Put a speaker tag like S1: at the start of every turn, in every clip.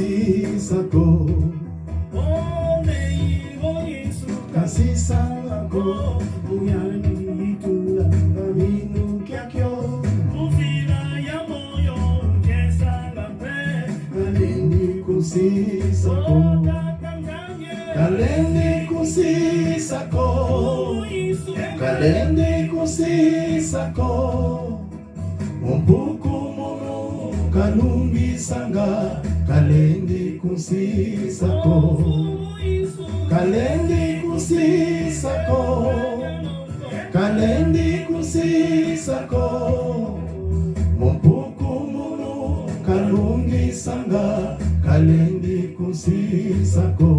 S1: kusisako kasisako uyani itula minu kyakyo kalendi kusisako kalendi kusisako kalendi kusisako mumpuku muno kalungisanga kalendi kusisako kalendi kusisako kalendi kusisako mumpuku muno kalungisanga kalendi kusisako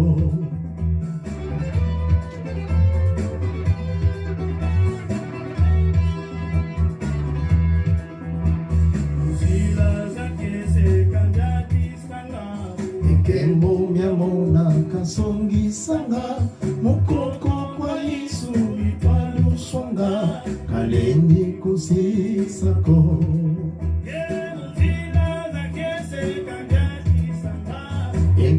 S1: Kembo myamona kasongisanga mukoko kwa Yesu itwaluswanga kalendi kusisako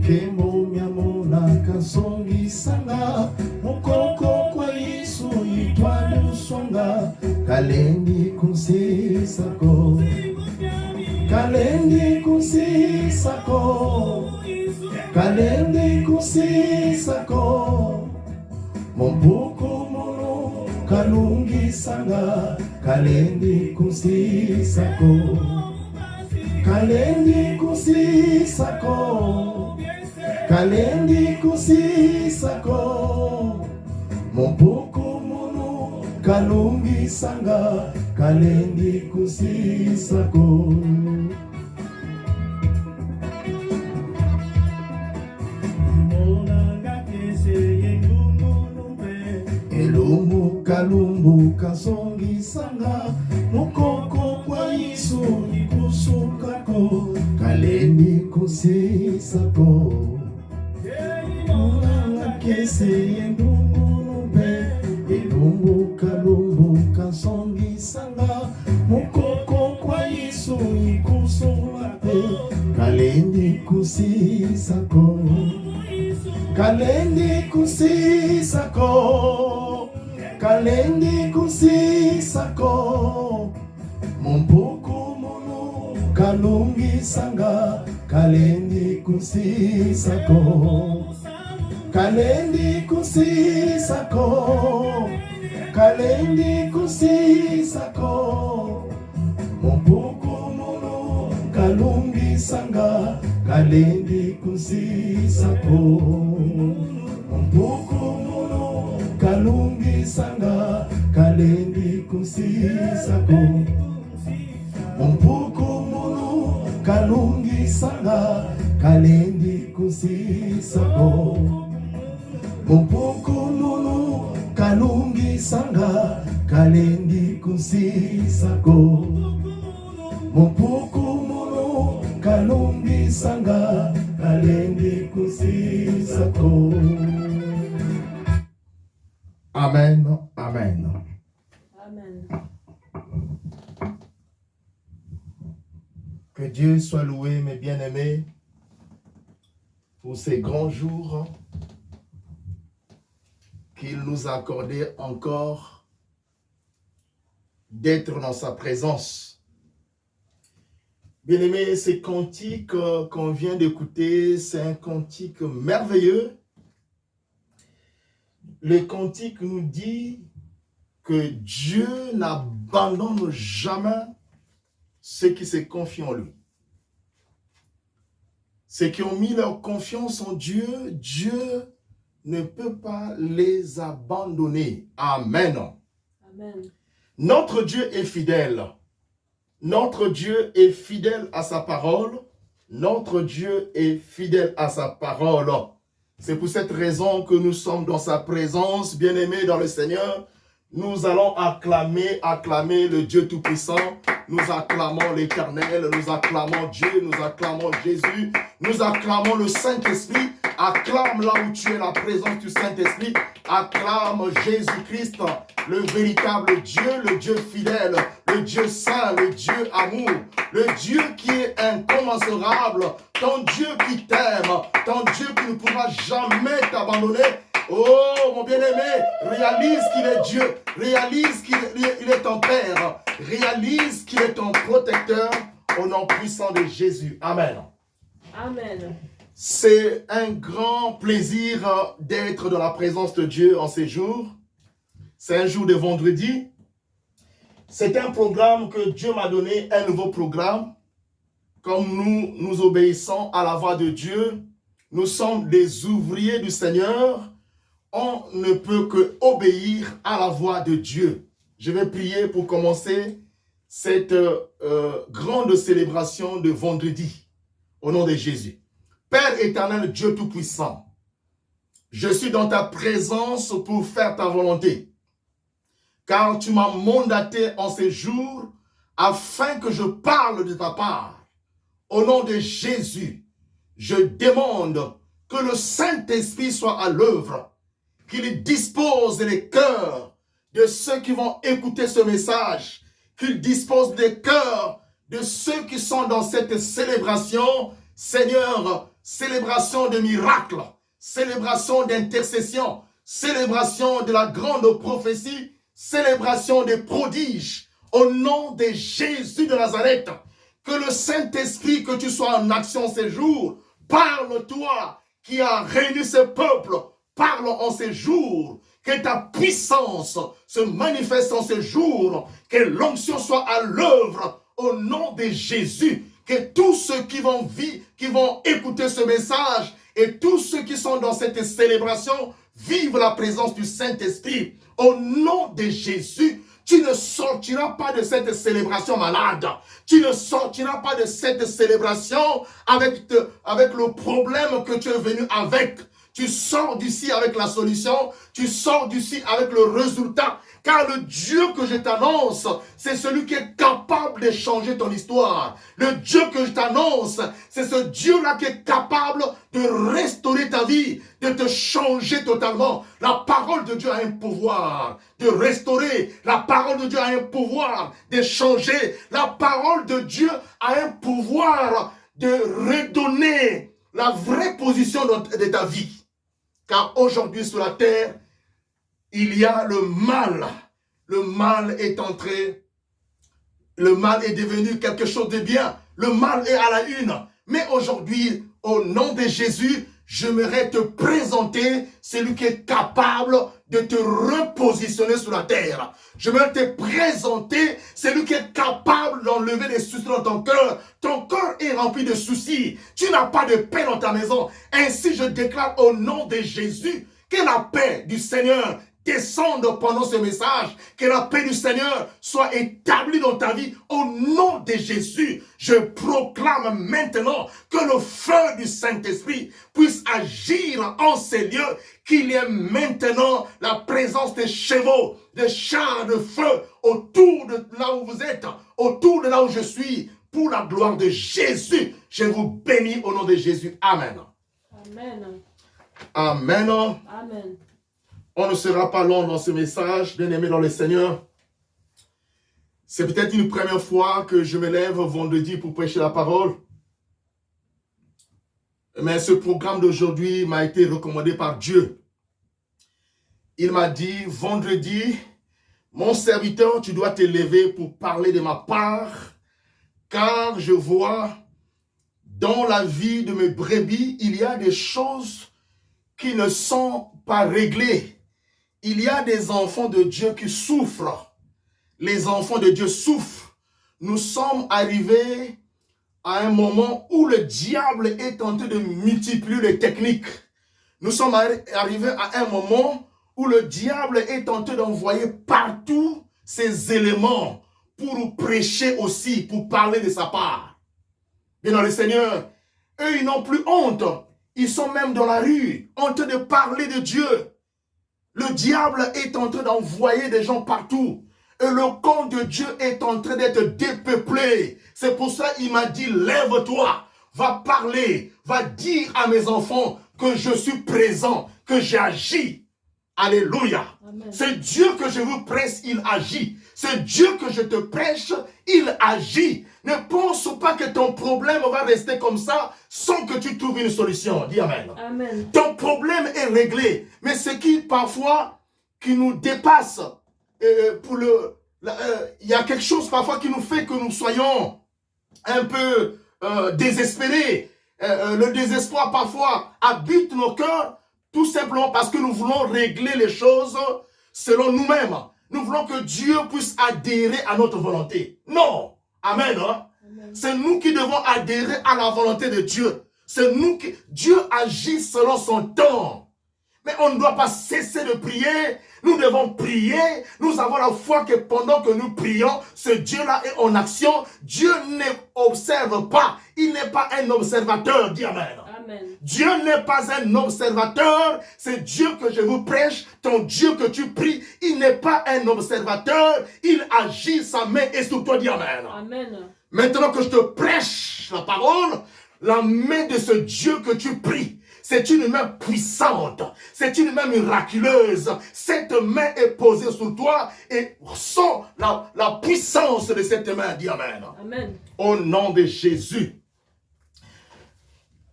S1: Kembo myamona kasongisanga mukoko kwa Yesu itwaluswanga kalendi kusisako kalendi kusisako kalendi kusisako mumpuku muno kalungisanga kalendi kusisako kalendi kusisako kalendi kusisako mumpuku muno kalungisanga kalendi kusisako Elumbu kalumbu kasongisanga mukoko kwa Yesu ikusukako kalendi kusisako Mwana kese yendungulumbe elumbu kalumbu kasongisanga mukoko kwa Yesu ikusukako kalendi kusisako kalendi kusisako kalendi kusisako mumpuku muno kalungisanga kalendi kusisako kalendi kusisako kalendi kusisako mumpuku muno kalungisanga kalendi kusisako mumpuku muno kalungisanga kalendi kusisako mumpuku muno kalungisanga kalendi kusisako mumpuku muno kalungisanga kalendi kusisako mumpuku muno kalungisanga kalendi kusisako. Amen, amen.
S2: Amen.
S1: Que Dieu soit loué, mes bien-aimés, pour ces grands jours qu'il nous a accordé encore d'être dans sa présence. Bien-aimés, ces cantiques qu'on vient d'écouter, c'est un cantique merveilleux. Le cantique nous dit que Dieu n'abandonne jamais ceux qui se confient en lui. Ceux qui ont mis leur confiance en Dieu, Dieu ne peut pas les abandonner. Amen.
S2: Amen.
S1: Notre Dieu est fidèle. Notre Dieu est fidèle à sa parole. Notre Dieu est fidèle à sa parole. C'est pour cette raison que nous sommes dans sa présence, bien-aimés dans le Seigneur. Nous allons acclamer le Dieu Tout-Puissant. Nous acclamons l'Éternel, nous acclamons Dieu, nous acclamons Jésus, nous acclamons le Saint-Esprit Acclame là où tu es la présence du Saint-Esprit. Acclame Jésus-Christ, le véritable Dieu, le Dieu fidèle, le Dieu saint, le Dieu amour, le Dieu qui est incommensurable, ton Dieu qui t'aime, ton Dieu qui ne pourra jamais t'abandonner. Oh, mon bien-aimé, réalise qu'il est Dieu, réalise qu'il est ton Père, réalise qu'il est ton protecteur, au nom puissant de Jésus. Amen.
S2: Amen.
S1: C'est un grand plaisir d'être dans la présence de Dieu en ces jours. C'est un jour de vendredi. C'est un programme que Dieu m'a donné, un nouveau programme. Comme nous obéissons à la voix de Dieu, nous sommes des ouvriers du Seigneur. On ne peut que obéir à la voix de Dieu. Je vais prier pour commencer cette grande célébration de vendredi. Au nom de Jésus. Père éternel, Dieu tout-puissant, je suis dans ta présence pour faire ta volonté. Car tu m'as mandaté en ces jours afin que je parle de ta part. Au nom de Jésus, je demande que le Saint-Esprit soit à l'œuvre, qu'il dispose les cœurs de ceux qui vont écouter ce message, qu'il dispose des cœurs de ceux qui sont dans cette célébration, Seigneur, célébration de miracles, célébration d'intercession, célébration de la grande prophétie, célébration des prodiges, au nom de Jésus de Nazareth, que le Saint-Esprit, que tu sois en action ces jours, parle toi qui as réuni ce peuple, parle en ces jours, que ta puissance se manifeste en ces jours, que l'onction soit à l'œuvre, au nom de Jésus, que tous ceux qui vont écouter ce message et tous ceux qui sont dans cette célébration vivent la présence du Saint-Esprit. Au nom de Jésus, tu ne sortiras pas de cette célébration malade. Tu ne sortiras pas de cette célébration avec le problème que tu es venu avec. Tu sors d'ici avec la solution, tu sors d'ici avec le résultat. Car le Dieu que je t'annonce, c'est celui qui est capable de changer ton histoire. Le Dieu que je t'annonce, c'est ce Dieu-là qui est capable de restaurer ta vie, de te changer totalement. La parole de Dieu a un pouvoir de restaurer. La parole de Dieu a un pouvoir de changer. La parole de Dieu a un pouvoir de redonner la vraie position de ta vie. Car aujourd'hui sur la terre, il y a le mal. Le mal est entré. Le mal est devenu quelque chose de bien. Le mal est à la une. Mais aujourd'hui, au nom de Jésus, j'aimerais te présenter celui qui est capable de te repositionner sur la terre. J'aimerais te présenter celui qui est capable d'enlever les soucis dans ton cœur. Ton cœur est rempli de soucis. Tu n'as pas de paix dans ta maison. Ainsi, je déclare au nom de Jésus que la paix du Seigneur descende pendant ce message, que la paix du Seigneur soit établie dans ta vie. Au nom de Jésus, je proclame maintenant que le feu du Saint-Esprit puisse agir en ces lieux, qu'il y ait maintenant la présence des chevaux, des chars de feu autour de là où vous êtes, autour de là où je suis, pour la gloire de Jésus. Je vous bénis au nom de Jésus. Amen.
S2: Amen.
S1: Amen.
S2: Amen.
S1: On ne sera pas long dans ce message, bien-aimé dans le Seigneur. C'est peut-être une première fois que je me lève vendredi pour prêcher la parole. Mais ce programme d'aujourd'hui m'a été recommandé par Dieu. Il m'a dit, vendredi, mon serviteur, tu dois te lever pour parler de ma part, car je vois dans la vie de mes brebis, il y a des choses qui ne sont pas réglées. Il y a des enfants de Dieu qui souffrent. Les enfants de Dieu souffrent. Nous sommes arrivés à un moment où le diable est tenté de multiplier les techniques. Nous sommes arrivés à un moment où le diable est tenté d'envoyer partout ses éléments pour prêcher aussi, pour parler de sa part. Bien dans le Seigneur, eux, ils n'ont plus honte. Ils sont même dans la rue, en train de parler de Dieu. Le diable est en train d'envoyer des gens partout. Et le camp de Dieu est en train d'être dépeuplé. C'est pour ça qu'il m'a dit, lève-toi, va parler, va dire à mes enfants que je suis présent, que j'agis. Alléluia.
S2: Amen.
S1: C'est Dieu que je vous presse, il agit. C'est Dieu que je te prêche, il agit. Ne pense pas que ton problème va rester comme ça sans que tu trouves une solution. Dis Amen.
S2: Amen.
S1: Ton problème est réglé. Mais ce qui parfois qui nous dépasse, il y a quelque chose parfois qui nous fait que nous soyons un peu désespérés. Le désespoir parfois habite nos cœurs tout simplement parce que nous voulons régler les choses selon nous-mêmes. Nous voulons que Dieu puisse adhérer à notre volonté. Non. Amen. Hein? C'est nous qui devons adhérer à la volonté de Dieu. C'est nous qui... Dieu agit selon son temps. Mais on ne doit pas cesser de prier. Nous devons prier. Nous avons la foi que pendant que nous prions, ce Dieu-là est en action. Dieu n'observe pas. Il n'est pas un observateur. Dis Amen.
S2: Amen.
S1: Dieu n'est pas un observateur. C'est Dieu que je vous prêche. Ton Dieu que tu pries, il n'est pas un observateur. Il agit, sa main est sur toi. Dis Amen.
S2: Amen.
S1: Maintenant que je te prêche la parole, la main de ce Dieu que tu pries, c'est une main puissante, c'est une main miraculeuse. Cette main est posée sur toi et ressens la puissance de cette main. Dis Amen.
S2: Amen.
S1: Au nom de Jésus.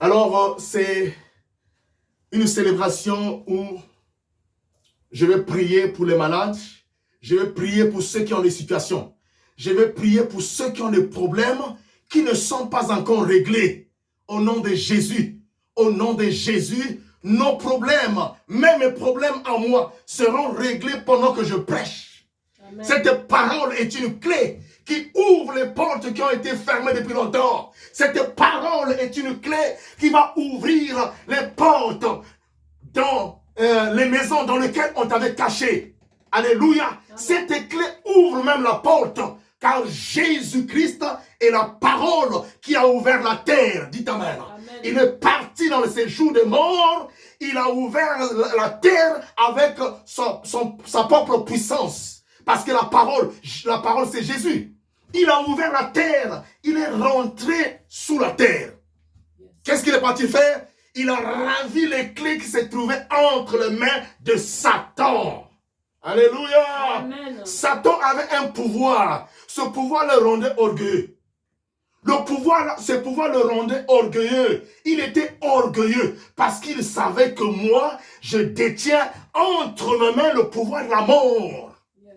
S1: Alors, c'est une célébration où je vais prier pour les malades, je vais prier pour ceux qui ont des situations, je vais prier pour ceux qui ont des problèmes qui ne sont pas encore réglés. Au nom de Jésus. Au nom de Jésus, nos problèmes, même mes problèmes à moi, seront réglés pendant que je prêche.
S2: Amen.
S1: Cette parole est une clé qui ouvre les portes qui ont été fermées depuis longtemps. Cette parole est une clé qui va ouvrir les portes dans les maisons dans lesquelles on t'avait caché. Alléluia. Amen. Cette clé ouvre même la porte, car Jésus-Christ est la parole qui a ouvert la terre. Dites Amen. Il est parti dans le séjour des morts. Il a ouvert la terre avec sa propre puissance. Parce que la parole c'est Jésus. Il a ouvert la terre. Il est rentré sous la terre. Qu'est-ce qu'il est parti faire? Il a ravi les clés qui se trouvaient entre les mains de Satan. Alléluia.
S2: Amen.
S1: Satan avait un pouvoir. Ce pouvoir le rendait orgueilleux. Ce pouvoir le rendait orgueilleux. Il était orgueilleux parce qu'il savait que moi, je détiens entre mes mains le pouvoir de la mort.
S2: Yes.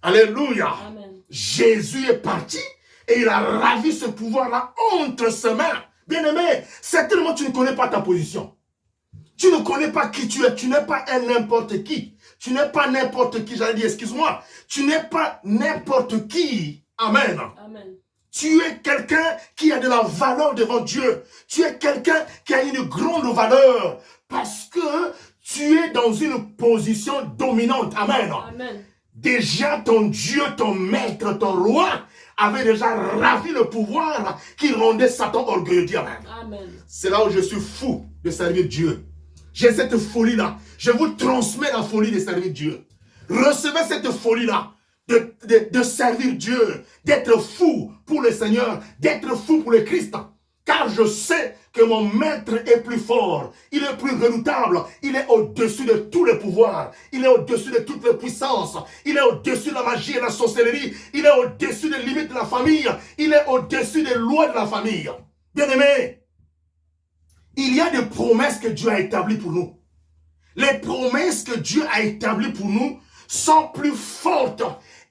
S1: Alléluia.
S2: Amen.
S1: Jésus est parti et il a ravi ce pouvoir-là entre ses mains. Bien-aimé, certainement tu ne connais pas ta position. Tu ne connais pas qui tu es. Tu n'es pas un n'importe qui. Tu n'es pas n'importe qui. J'allais dire, excuse-moi. Tu n'es pas n'importe qui. Amen.
S2: Amen.
S1: Tu es quelqu'un qui a de la valeur devant Dieu. Tu es quelqu'un qui a une grande valeur parce que tu es dans une position dominante. Amen.
S2: Amen.
S1: Déjà ton Dieu, ton maître, ton roi avait déjà ravi le pouvoir qui rendait Satan orgueilleux. Dis Amen.
S2: Amen.
S1: C'est là où je suis fou de servir Dieu. J'ai cette folie-là. Je vous transmets la folie de servir Dieu. Recevez cette folie-là. De servir Dieu, d'être fou pour le Seigneur, d'être fou pour le Christ. Car je sais que mon maître est plus fort, il est plus redoutable, il est au-dessus de tous les pouvoirs, il est au-dessus de toutes les puissances, il est au-dessus de la magie et de la sorcellerie, il est au-dessus des limites de la famille, il est au-dessus des lois de la famille. Bien-aimés, il y a des promesses que Dieu a établies pour nous. Les promesses que Dieu a établies pour nous sont plus fortes.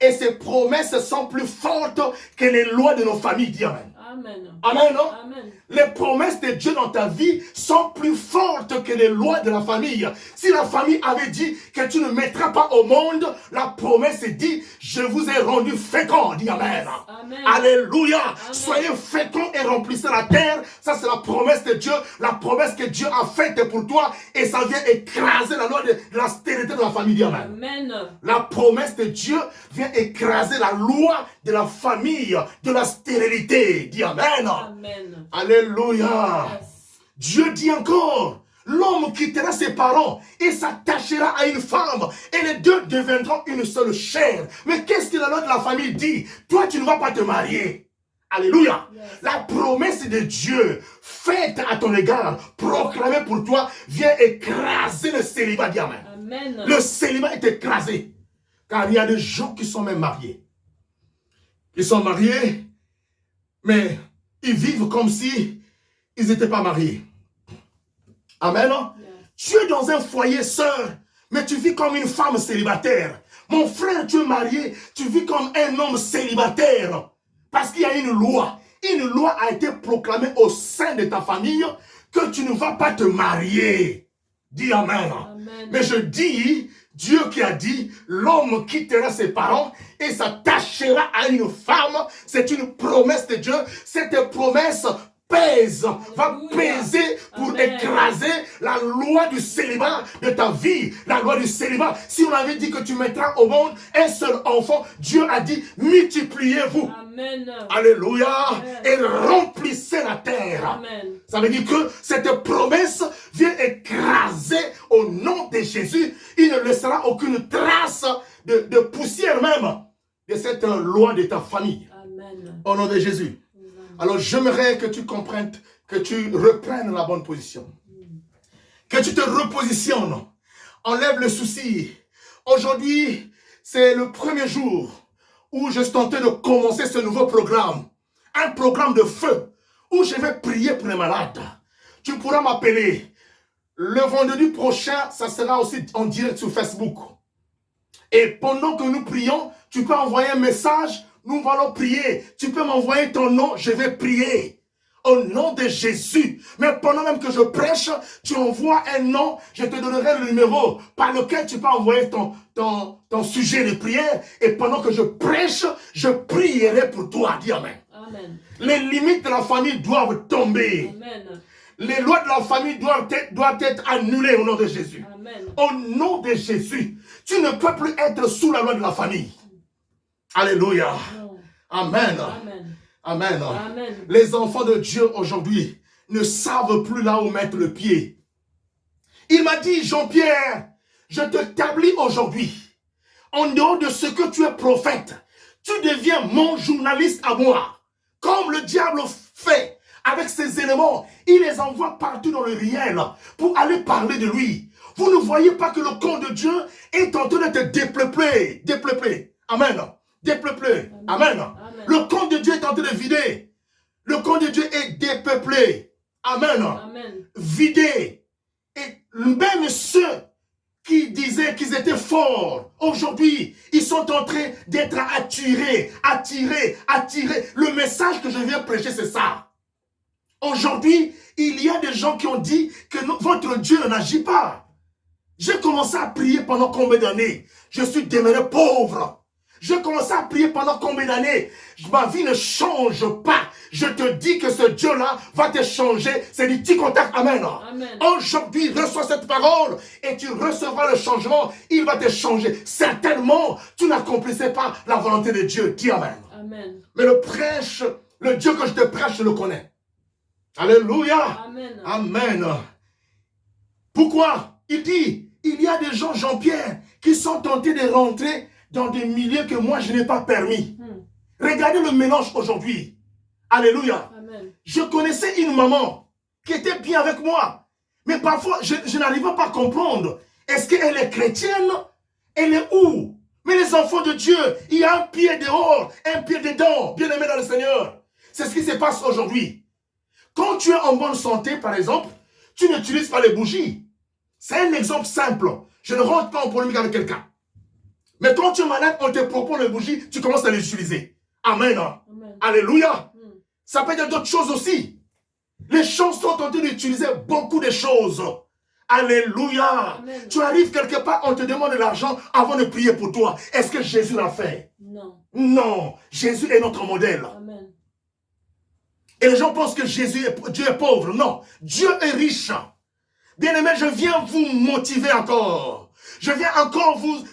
S1: Et ces promesses sont plus fortes que les lois de nos familles. Dis Amen.
S2: Amen.
S1: Amen, non?
S2: Amen.
S1: Les promesses de Dieu dans ta vie sont plus fortes que les lois de la famille. Si la famille avait dit que tu ne mettras pas au monde, la promesse dit, je vous ai rendu fécond. Dis Amen.
S2: Amen.
S1: Alléluia.
S2: Amen.
S1: Soyez féconds et remplissez la terre. Ça, c'est la promesse de Dieu. La promesse que Dieu a faite pour toi. Et ça vient écraser la loi de la stérilité de la famille. Dis Amen.
S2: Amen.
S1: La promesse de Dieu vient écraser la loi de la famille, de la stérilité. Dis Amen.
S2: Amen.
S1: Alléluia.
S2: Yes.
S1: Dieu dit encore, l'homme quittera ses parents et s'attachera à une femme et les deux deviendront une seule chair. Mais qu'est-ce que la loi de la famille dit? Toi, tu ne vas pas te marier. Alléluia.
S2: Yes.
S1: La promesse de Dieu faite à ton égard, proclamée pour toi, vient écraser le célibat. Dis amen.
S2: Amen.
S1: Le célibat est écrasé. Car il y a des gens qui sont même mariés. Ils sont mariés, mais ils vivent comme si ils n'étaient pas mariés. Amen.
S2: Yes.
S1: Tu es dans un foyer, sœur, mais tu vis comme une femme célibataire. Mon frère, tu es marié, tu vis comme un homme célibataire. Parce qu'il y a une loi. Une loi a été proclamée au sein de ta famille que tu ne vas pas te marier. Dis amen.
S2: Amen.
S1: Mais je dis, Dieu qui a dit, l'homme quittera ses parents et s'attachera à une femme. C'est une promesse de Dieu. Cette promesse pèse, va peser pour
S2: Amen.
S1: écraser la loi du célibat de ta vie. La loi du célibat. Si on avait dit que tu mettras au monde un seul enfant, Dieu a dit, multipliez-vous.
S2: Amen.
S1: Alléluia.
S2: Amen.
S1: Et remplissez la terre.
S2: Amen.
S1: Ça veut dire que cette promesse vient écraser au nom de Jésus. Il ne laissera aucune trace de poussière même de cette loi de ta famille.
S2: Amen.
S1: Au nom de Jésus. Alors j'aimerais que tu comprennes, que tu reprennes la bonne position. Que tu te repositionnes. Enlève le souci. Aujourd'hui, c'est le premier jour où je suis tenté de commencer ce nouveau programme. Un programme de feu où je vais prier pour les malades. Tu pourras m'appeler. Le vendredi prochain, ça sera aussi en direct sur Facebook. Et pendant que nous prions, tu peux envoyer un message. Nous allons prier. Tu peux m'envoyer ton nom, je vais prier. Au nom de Jésus. Mais pendant même que je prêche, tu envoies un nom, je te donnerai le numéro par lequel tu peux envoyer ton sujet de prière. Et pendant que je prêche, je prierai pour toi. Dis amen.
S2: Amen.
S1: Les limites de la famille doivent tomber.
S2: Amen.
S1: Les lois de la famille doivent être annulées au nom de Jésus.
S2: Amen.
S1: Au nom de Jésus. Tu ne peux plus être sous la loi de la famille. Alléluia.
S2: Non.
S1: Amen.
S2: Amen.
S1: Amen.
S2: Amen.
S1: Les enfants de Dieu aujourd'hui ne savent plus là où mettre le pied. Il m'a dit, Jean-Pierre, je te t'établis aujourd'hui. En dehors de ce que tu es prophète, tu deviens mon journaliste à moi. Comme le diable fait avec ses éléments, il les envoie partout dans le réel pour aller parler de lui. Vous ne voyez pas que le camp de Dieu est en train de te dépeuplé. Dépeuplé. Amen. Dépeuplé. Amen.
S2: Amen.
S1: Le camp de Dieu est en train de vider. Le camp de Dieu est dépeuplé. Amen.
S2: Amen.
S1: Vidé. Et même ceux qui disaient qu'ils étaient forts, aujourd'hui, ils sont en train d'être attirés. Le message que je viens prêcher, c'est ça. Aujourd'hui, il y a des gens qui ont dit que votre Dieu n'agit pas. J'ai commencé à prier pendant combien d'années? Je suis demeuré pauvre. J'ai commencé à prier pendant combien d'années? Ma vie ne change pas. Je te dis que ce Dieu-là va te changer. C'est du petit contact. Amen.
S2: Amen.
S1: Aujourd'hui, reçois cette parole et tu recevras le changement. Il va te changer. Certainement, tu n'accomplissais pas la volonté de Dieu. Dis amen.
S2: Amen.
S1: Mais le Dieu que je te prêche, je le connais. Alléluia.
S2: Amen.
S1: Amen. Pourquoi? Il dit, il y a des gens, Jean-Pierre, qui sont tentés de rentrer dans des milieux que moi, je n'ai pas permis. Regardez le mélange aujourd'hui. Alléluia.
S2: Amen.
S1: Je connaissais une maman qui était bien avec moi. Mais parfois, je n'arrivais pas à comprendre. Est-ce qu'elle est chrétienne? Elle est où? Mais les enfants de Dieu, il y a un pied dehors, un pied dedans. Bien aimé dans le Seigneur. C'est ce qui se passe aujourd'hui. Quand tu es en bonne santé, par exemple, tu n'utilises pas les bougies. C'est un exemple simple. Je ne rentre pas en polémique avec quelqu'un. Mais quand tu es malade, on te propose les bougies, tu commences à les utiliser. Amen.
S2: Amen.
S1: Alléluia. Ça peut être d'autres choses aussi. Les gens sont en train d'utiliser beaucoup de choses. Alléluia.
S2: Amen.
S1: Tu arrives quelque part, on te demande de l'argent avant de prier pour toi. Est-ce que Jésus l'a fait?
S2: Non.
S1: Non. Jésus est notre modèle.
S2: Amen.
S1: Et les gens pensent que Dieu est pauvre. Non. Dieu est riche. Bien-aimé, je viens vous motiver encore. Je viens encore vous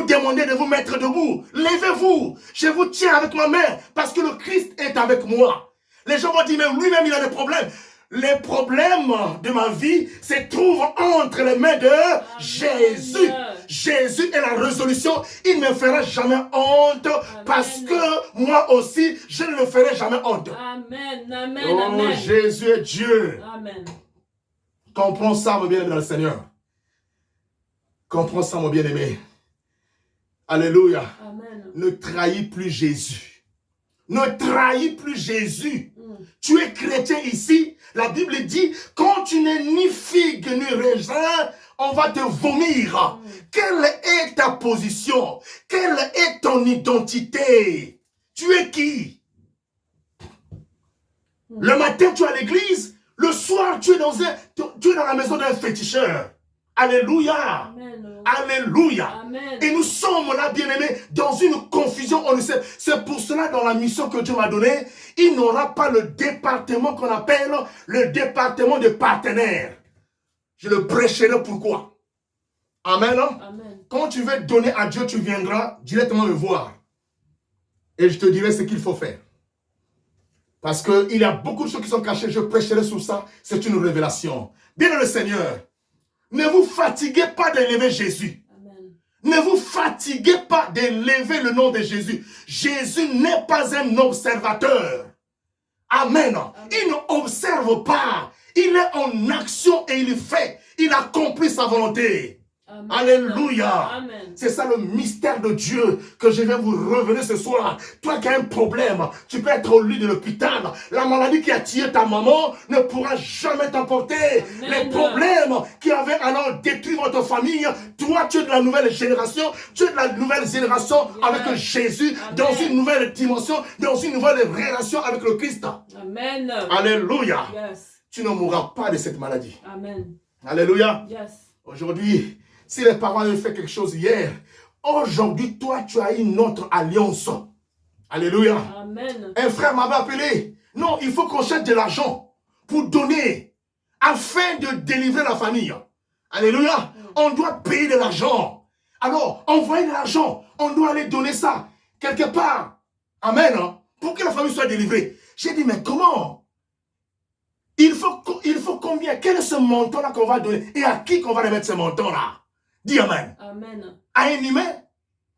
S1: demander de vous mettre debout. Levez-vous. Je vous tiens avec ma main parce que le Christ est avec moi. Les gens vont dire, mais lui-même, il a des problèmes. les problèmes de ma vie se trouvent entre les mains de Jésus. Jésus est la résolution. Il ne me fera jamais honte parce que moi aussi, je ne le ferai jamais honte.
S2: Amen. Amen.
S1: Oh,
S2: Amen.
S1: Jésus est Dieu.
S2: Amen.
S1: Comprends ça, mon bien-aimé dans le Seigneur. Comprends ça, mon bien-aimé. Alléluia.
S2: Amen.
S1: Ne trahis plus Jésus. Ne trahis plus Jésus. Tu es chrétien ici. La Bible dit, quand tu n'es ni figue ni raisin, on va te vomir. Quelle est ta position? Quelle est ton identité? Tu es qui? Le matin, tu es à l'église. Le soir, tu es dans la maison d'un féticheur. Alléluia.
S2: Amen.
S1: Alléluia.
S2: Amen.
S1: Et nous sommes là, bien-aimés, dans une confusion. On le sait. C'est pour cela, dans la mission que Dieu m'a donnée, il n'aura pas le département qu'on appelle le département de partenaires. Je le prêcherai pourquoi. Amen.
S2: Amen.
S1: Quand tu veux donner à Dieu, tu viendras directement me voir. Et je te dirai ce qu'il faut faire. Parce qu'il y a beaucoup de choses qui sont cachées. Je prêcherai sur ça. C'est une révélation. Bien dans le Seigneur, ne vous fatiguez pas d'élever Jésus.
S2: Amen.
S1: Ne vous fatiguez pas d'élever le nom de Jésus. Jésus n'est pas un observateur. Amen. Il n'observe pas. Il est en action et il fait. Il accomplit sa volonté.
S2: Amen.
S1: Alléluia.
S2: Amen.
S1: C'est ça le mystère de Dieu que je vais vous revenir ce soir. Toi qui as un problème, tu peux être au lit de l'hôpital. La maladie qui a tué ta maman ne pourra jamais t'emporter. Les problèmes qui avaient alors détruit votre famille, toi tu es de la nouvelle génération. Tu es de la nouvelle génération avec Jésus.
S2: Amen.
S1: Dans une nouvelle dimension, dans une nouvelle relation avec le Christ.
S2: Amen.
S1: Alléluia.
S2: Yes.
S1: Tu ne mourras pas de cette maladie.
S2: Amen.
S1: Alléluia.
S2: Yes.
S1: Aujourd'hui, si les parents avaient fait quelque chose hier, aujourd'hui, toi, tu as une autre alliance. Alléluia.
S2: Amen.
S1: Un frère m'avait appelé. Non, il faut qu'on cherche de l'argent pour donner, afin de délivrer la famille. Alléluia. On doit payer de l'argent. Alors, envoyer de l'argent, on doit aller donner ça quelque part. Amen. Pour que la famille soit délivrée. J'ai dit, mais comment? Il faut combien? Quel est ce montant-là qu'on va donner? Et à qui qu'on va remettre ce montant-là? Dis Amen.
S2: Amen.
S1: À un humain?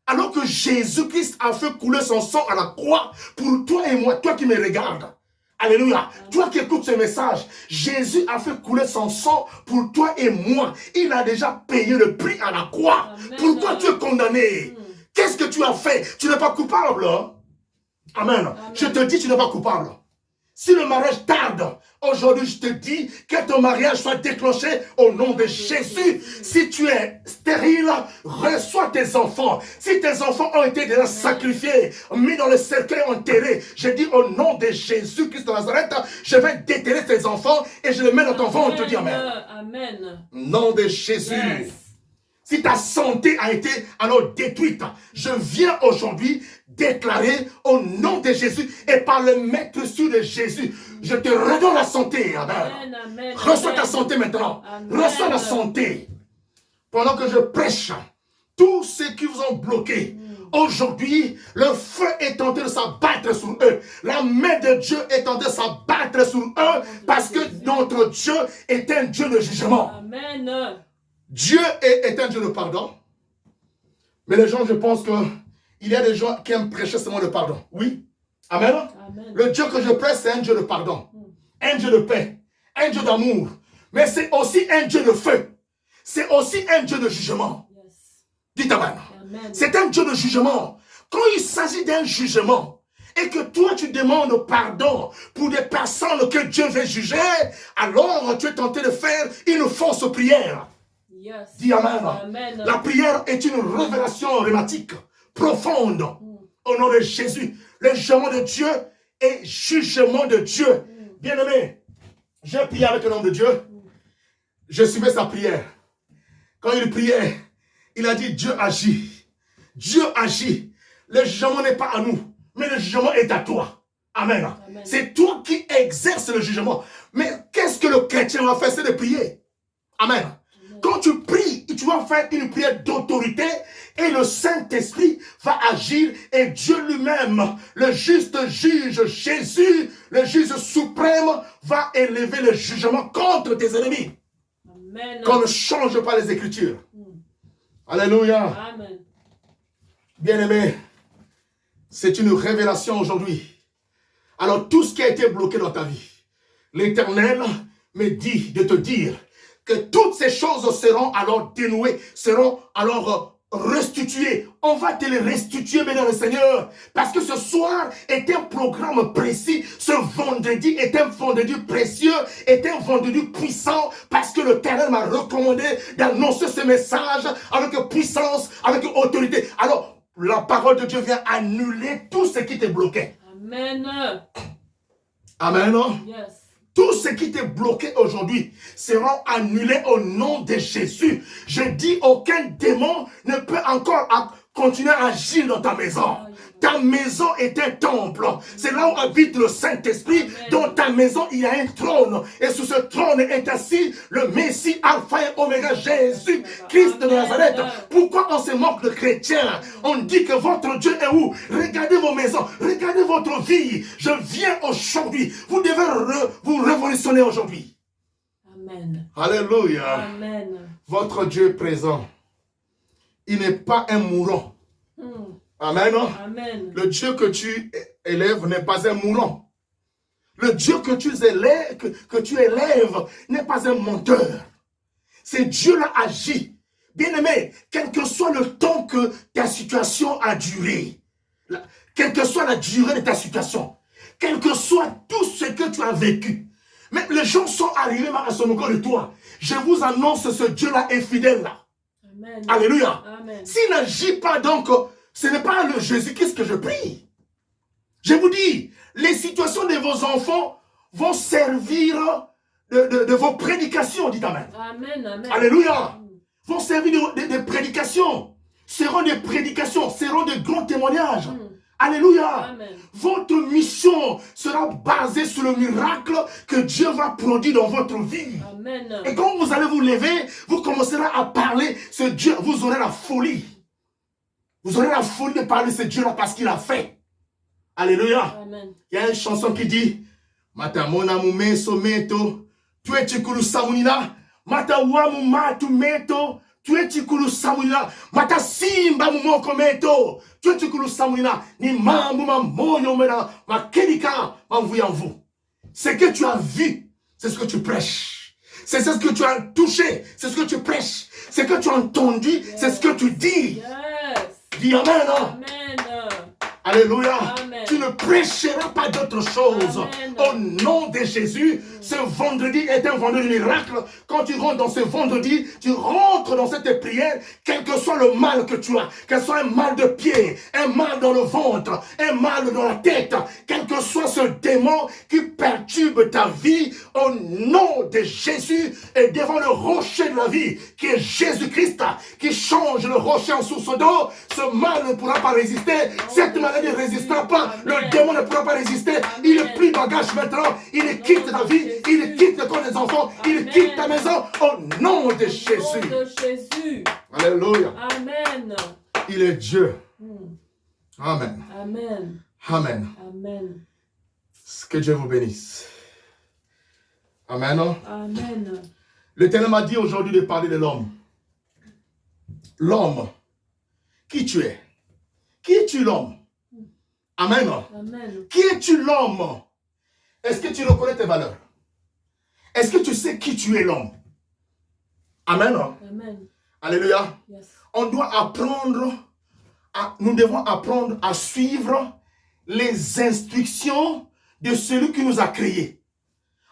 S1: Alors que Jésus-Christ a fait couler son sang à la croix pour toi et moi, toi qui me regardes. Alléluia. Amen. Toi qui écoutes ce message, Jésus a fait couler son sang pour toi et moi. Il a déjà payé le prix à la croix. Amen. Pourquoi tu es condamné? Qu'est-ce que tu as fait? Tu n'es pas coupable. Amen. Amen. Je te dis, tu n'es pas coupable. Si le mariage tarde, aujourd'hui je te dis que ton mariage soit déclenché au nom de Jésus. Si tu es stérile, reçois tes enfants. Si tes enfants ont été déjà sacrifiés, mis dans le cercueil, enterrés, je dis au nom de Jésus Christ de Nazareth, je vais déterrer tes enfants et je les mets dans ton ventre. Je dis Amen.
S2: Amen.
S1: Nom de Jésus. Yes. Si ta santé a été alors détruite, je viens aujourd'hui déclarer au nom de Jésus et par le maître sur de Jésus, je te redonne la santé. Amen. Amen, amen, reçois ta santé maintenant. Amen. Reçois la santé. Pendant que je prêche, tous ceux qui vous ont bloqué, aujourd'hui, le feu est en train de s'abattre sur eux. La main de Dieu est en train de s'abattre sur eux parce que notre Dieu est un Dieu de jugement.
S2: Amen.
S1: Dieu est un Dieu de pardon. Mais les gens, je pense qu'il y a des gens qui aiment prêcher seulement le pardon. Oui. Amen. Amen. Le Dieu que je prêche, c'est un Dieu de pardon. Un Dieu de paix. Un Dieu d'amour. Mais c'est aussi un Dieu de feu. C'est aussi un Dieu de jugement. Yes. Dites Amen. C'est un Dieu de jugement. Quand il s'agit d'un jugement, et que toi tu demandes pardon pour des personnes que Dieu veut juger, alors tu es tenté de faire une fausse prière. Yes. Dis Amen. Amen. La prière est une révélation rhématique, profonde, au nom de Jésus. Le jugement de Dieu est jugement de Dieu. Bien-aimé, j'ai prié avec un homme de Dieu. Je suivais sa prière. Quand il priait, il a dit Dieu agit. Dieu agit. Le jugement n'est pas à nous, mais le jugement est à toi. Amen. Amen. C'est toi qui exerces le jugement. Mais qu'est-ce que le chrétien va faire? C'est de prier. Amen. Quand tu pries, tu vas faire une prière d'autorité et le Saint-Esprit va agir et Dieu lui-même, le juste juge Jésus, le juge suprême, va élever le jugement contre tes ennemis.
S2: Amen.
S1: Qu'on ne change pas les Écritures. Alléluia.
S2: Amen.
S1: Bien-aimé, c'est une révélation aujourd'hui. Alors tout ce qui a été bloqué dans ta vie, l'Éternel me dit de te dire que toutes ces choses seront alors dénouées, seront alors restituées. On va te les restituer, mesdames et Seigneur, parce que ce soir est un programme précis. Ce vendredi est un vendredi précieux, est un vendredi puissant, parce que l'Éternel m'a recommandé d'annoncer ce message avec puissance, avec autorité. Alors, la parole de Dieu vient annuler tout ce qui te bloquait.
S2: Amen.
S1: Amen.
S2: Yes.
S1: Tout ce qui t'est bloqué aujourd'hui sera annulé au nom de Jésus. Je dis, aucun démon ne peut encore continuer à agir dans ta maison. Ta maison est un temple. C'est là où habite le Saint-Esprit. Dans ta maison, il y a un trône. Et sous ce trône est assis le Messie, Alpha et Oméga, Jésus, Christ de Nazareth. Pourquoi on se moque de chrétiens? On dit que votre Dieu est où? Regardez vos maisons, regardez votre vie. Je viens aujourd'hui. Vous devez vous révolutionner aujourd'hui.
S2: Amen.
S1: Alléluia.
S2: Amen.
S1: Votre Dieu est présent. Il n'est pas un mourant. Amen.
S2: Amen.
S1: Le Dieu que tu élèves n'est pas un mourant. Le Dieu que tu élèves n'est pas un menteur. C'est Dieu-là agit. Bien-aimé, quel que soit le temps que ta situation a duré, quelle que soit la durée de ta situation, quel que soit tout ce que tu as vécu, mais les gens sont arrivés à son niveau de toi. Je vous annonce, ce Dieu-là est fidèle là.
S2: Amen.
S1: Alléluia.
S2: Amen.
S1: S'il n'agit pas donc, ce n'est pas le Jésus-Christ que je prie. Je vous dis, les situations de vos enfants vont servir de vos prédications, dites Amen.
S2: Amen. Amen.
S1: Alléluia. Vont servir de prédications. Seront des prédications, seront de grands témoignages. Alléluia.
S2: Amen.
S1: Votre mission sera basée sur le miracle que Dieu va produire dans votre vie.
S2: Amen.
S1: Et quand vous allez vous lever, vous commencerez à parler ce Dieu, vous aurez la folie. Vous aurez la folie de parler de ce Dieu-là parce qu'il a fait. Alléluia.
S2: Amen.
S1: Il y a une chanson qui dit Matamona mume someto, tu es chikulu samunina, matawa mumatu meto, tu es chikulu samunina, mata simba mumoko meto, tu es chikulu samunina, ni mamu mamoyo mena, makedika mamvuyamvu. Ce que tu as vu, c'est ce que tu prêches. C'est ce que tu as touché, c'est ce que tu prêches. Ce que tu as entendu, c'est ce que tu dis.
S2: Yes.
S1: Dis Amen.
S2: Amen.
S1: Alléluia.
S2: Amen.
S1: Tu ne prêcheras pas d'autre chose.
S2: Amen.
S1: Au nom de Jésus, ce vendredi est un vendredi miracle. Quand tu rentres dans ce vendredi, tu rentres dans cette prière, quel que soit le mal que tu as, quel soit un mal de pied, un mal dans le ventre, un mal dans la tête, quel que soit ce démon qui perturbe ta vie, au nom de Jésus et devant le rocher de la vie, qui est Jésus-Christ, qui change le rocher en source d'eau, ce mal ne pourra pas résister. Cette maladie ne résistera pas. Le démon ne pourra pas résister. Il est pris bagage maintenant. Il quitte ta vie. Il quitte le corps des enfants. Il quitte ta maison. Au nom de Jésus.
S2: Au nom de Jésus.
S1: Alléluia.
S2: Amen.
S1: Il est Dieu. Amen.
S2: Amen.
S1: Amen.
S2: Amen.
S1: Que Dieu vous bénisse. Amen.
S2: Amen.
S1: L'Éternel m'a dit aujourd'hui de parler de l'homme. L'homme. Qui tu es? Qui es-tu l'homme? Amen.
S2: Amen.
S1: Qui es-tu l'homme? Est-ce que tu reconnais tes valeurs? Est-ce que tu sais qui tu es l'homme? Amen.
S2: Amen.
S1: Alléluia.
S2: Yes.
S1: On doit apprendre, nous devons apprendre à suivre les instructions de celui qui nous a créés.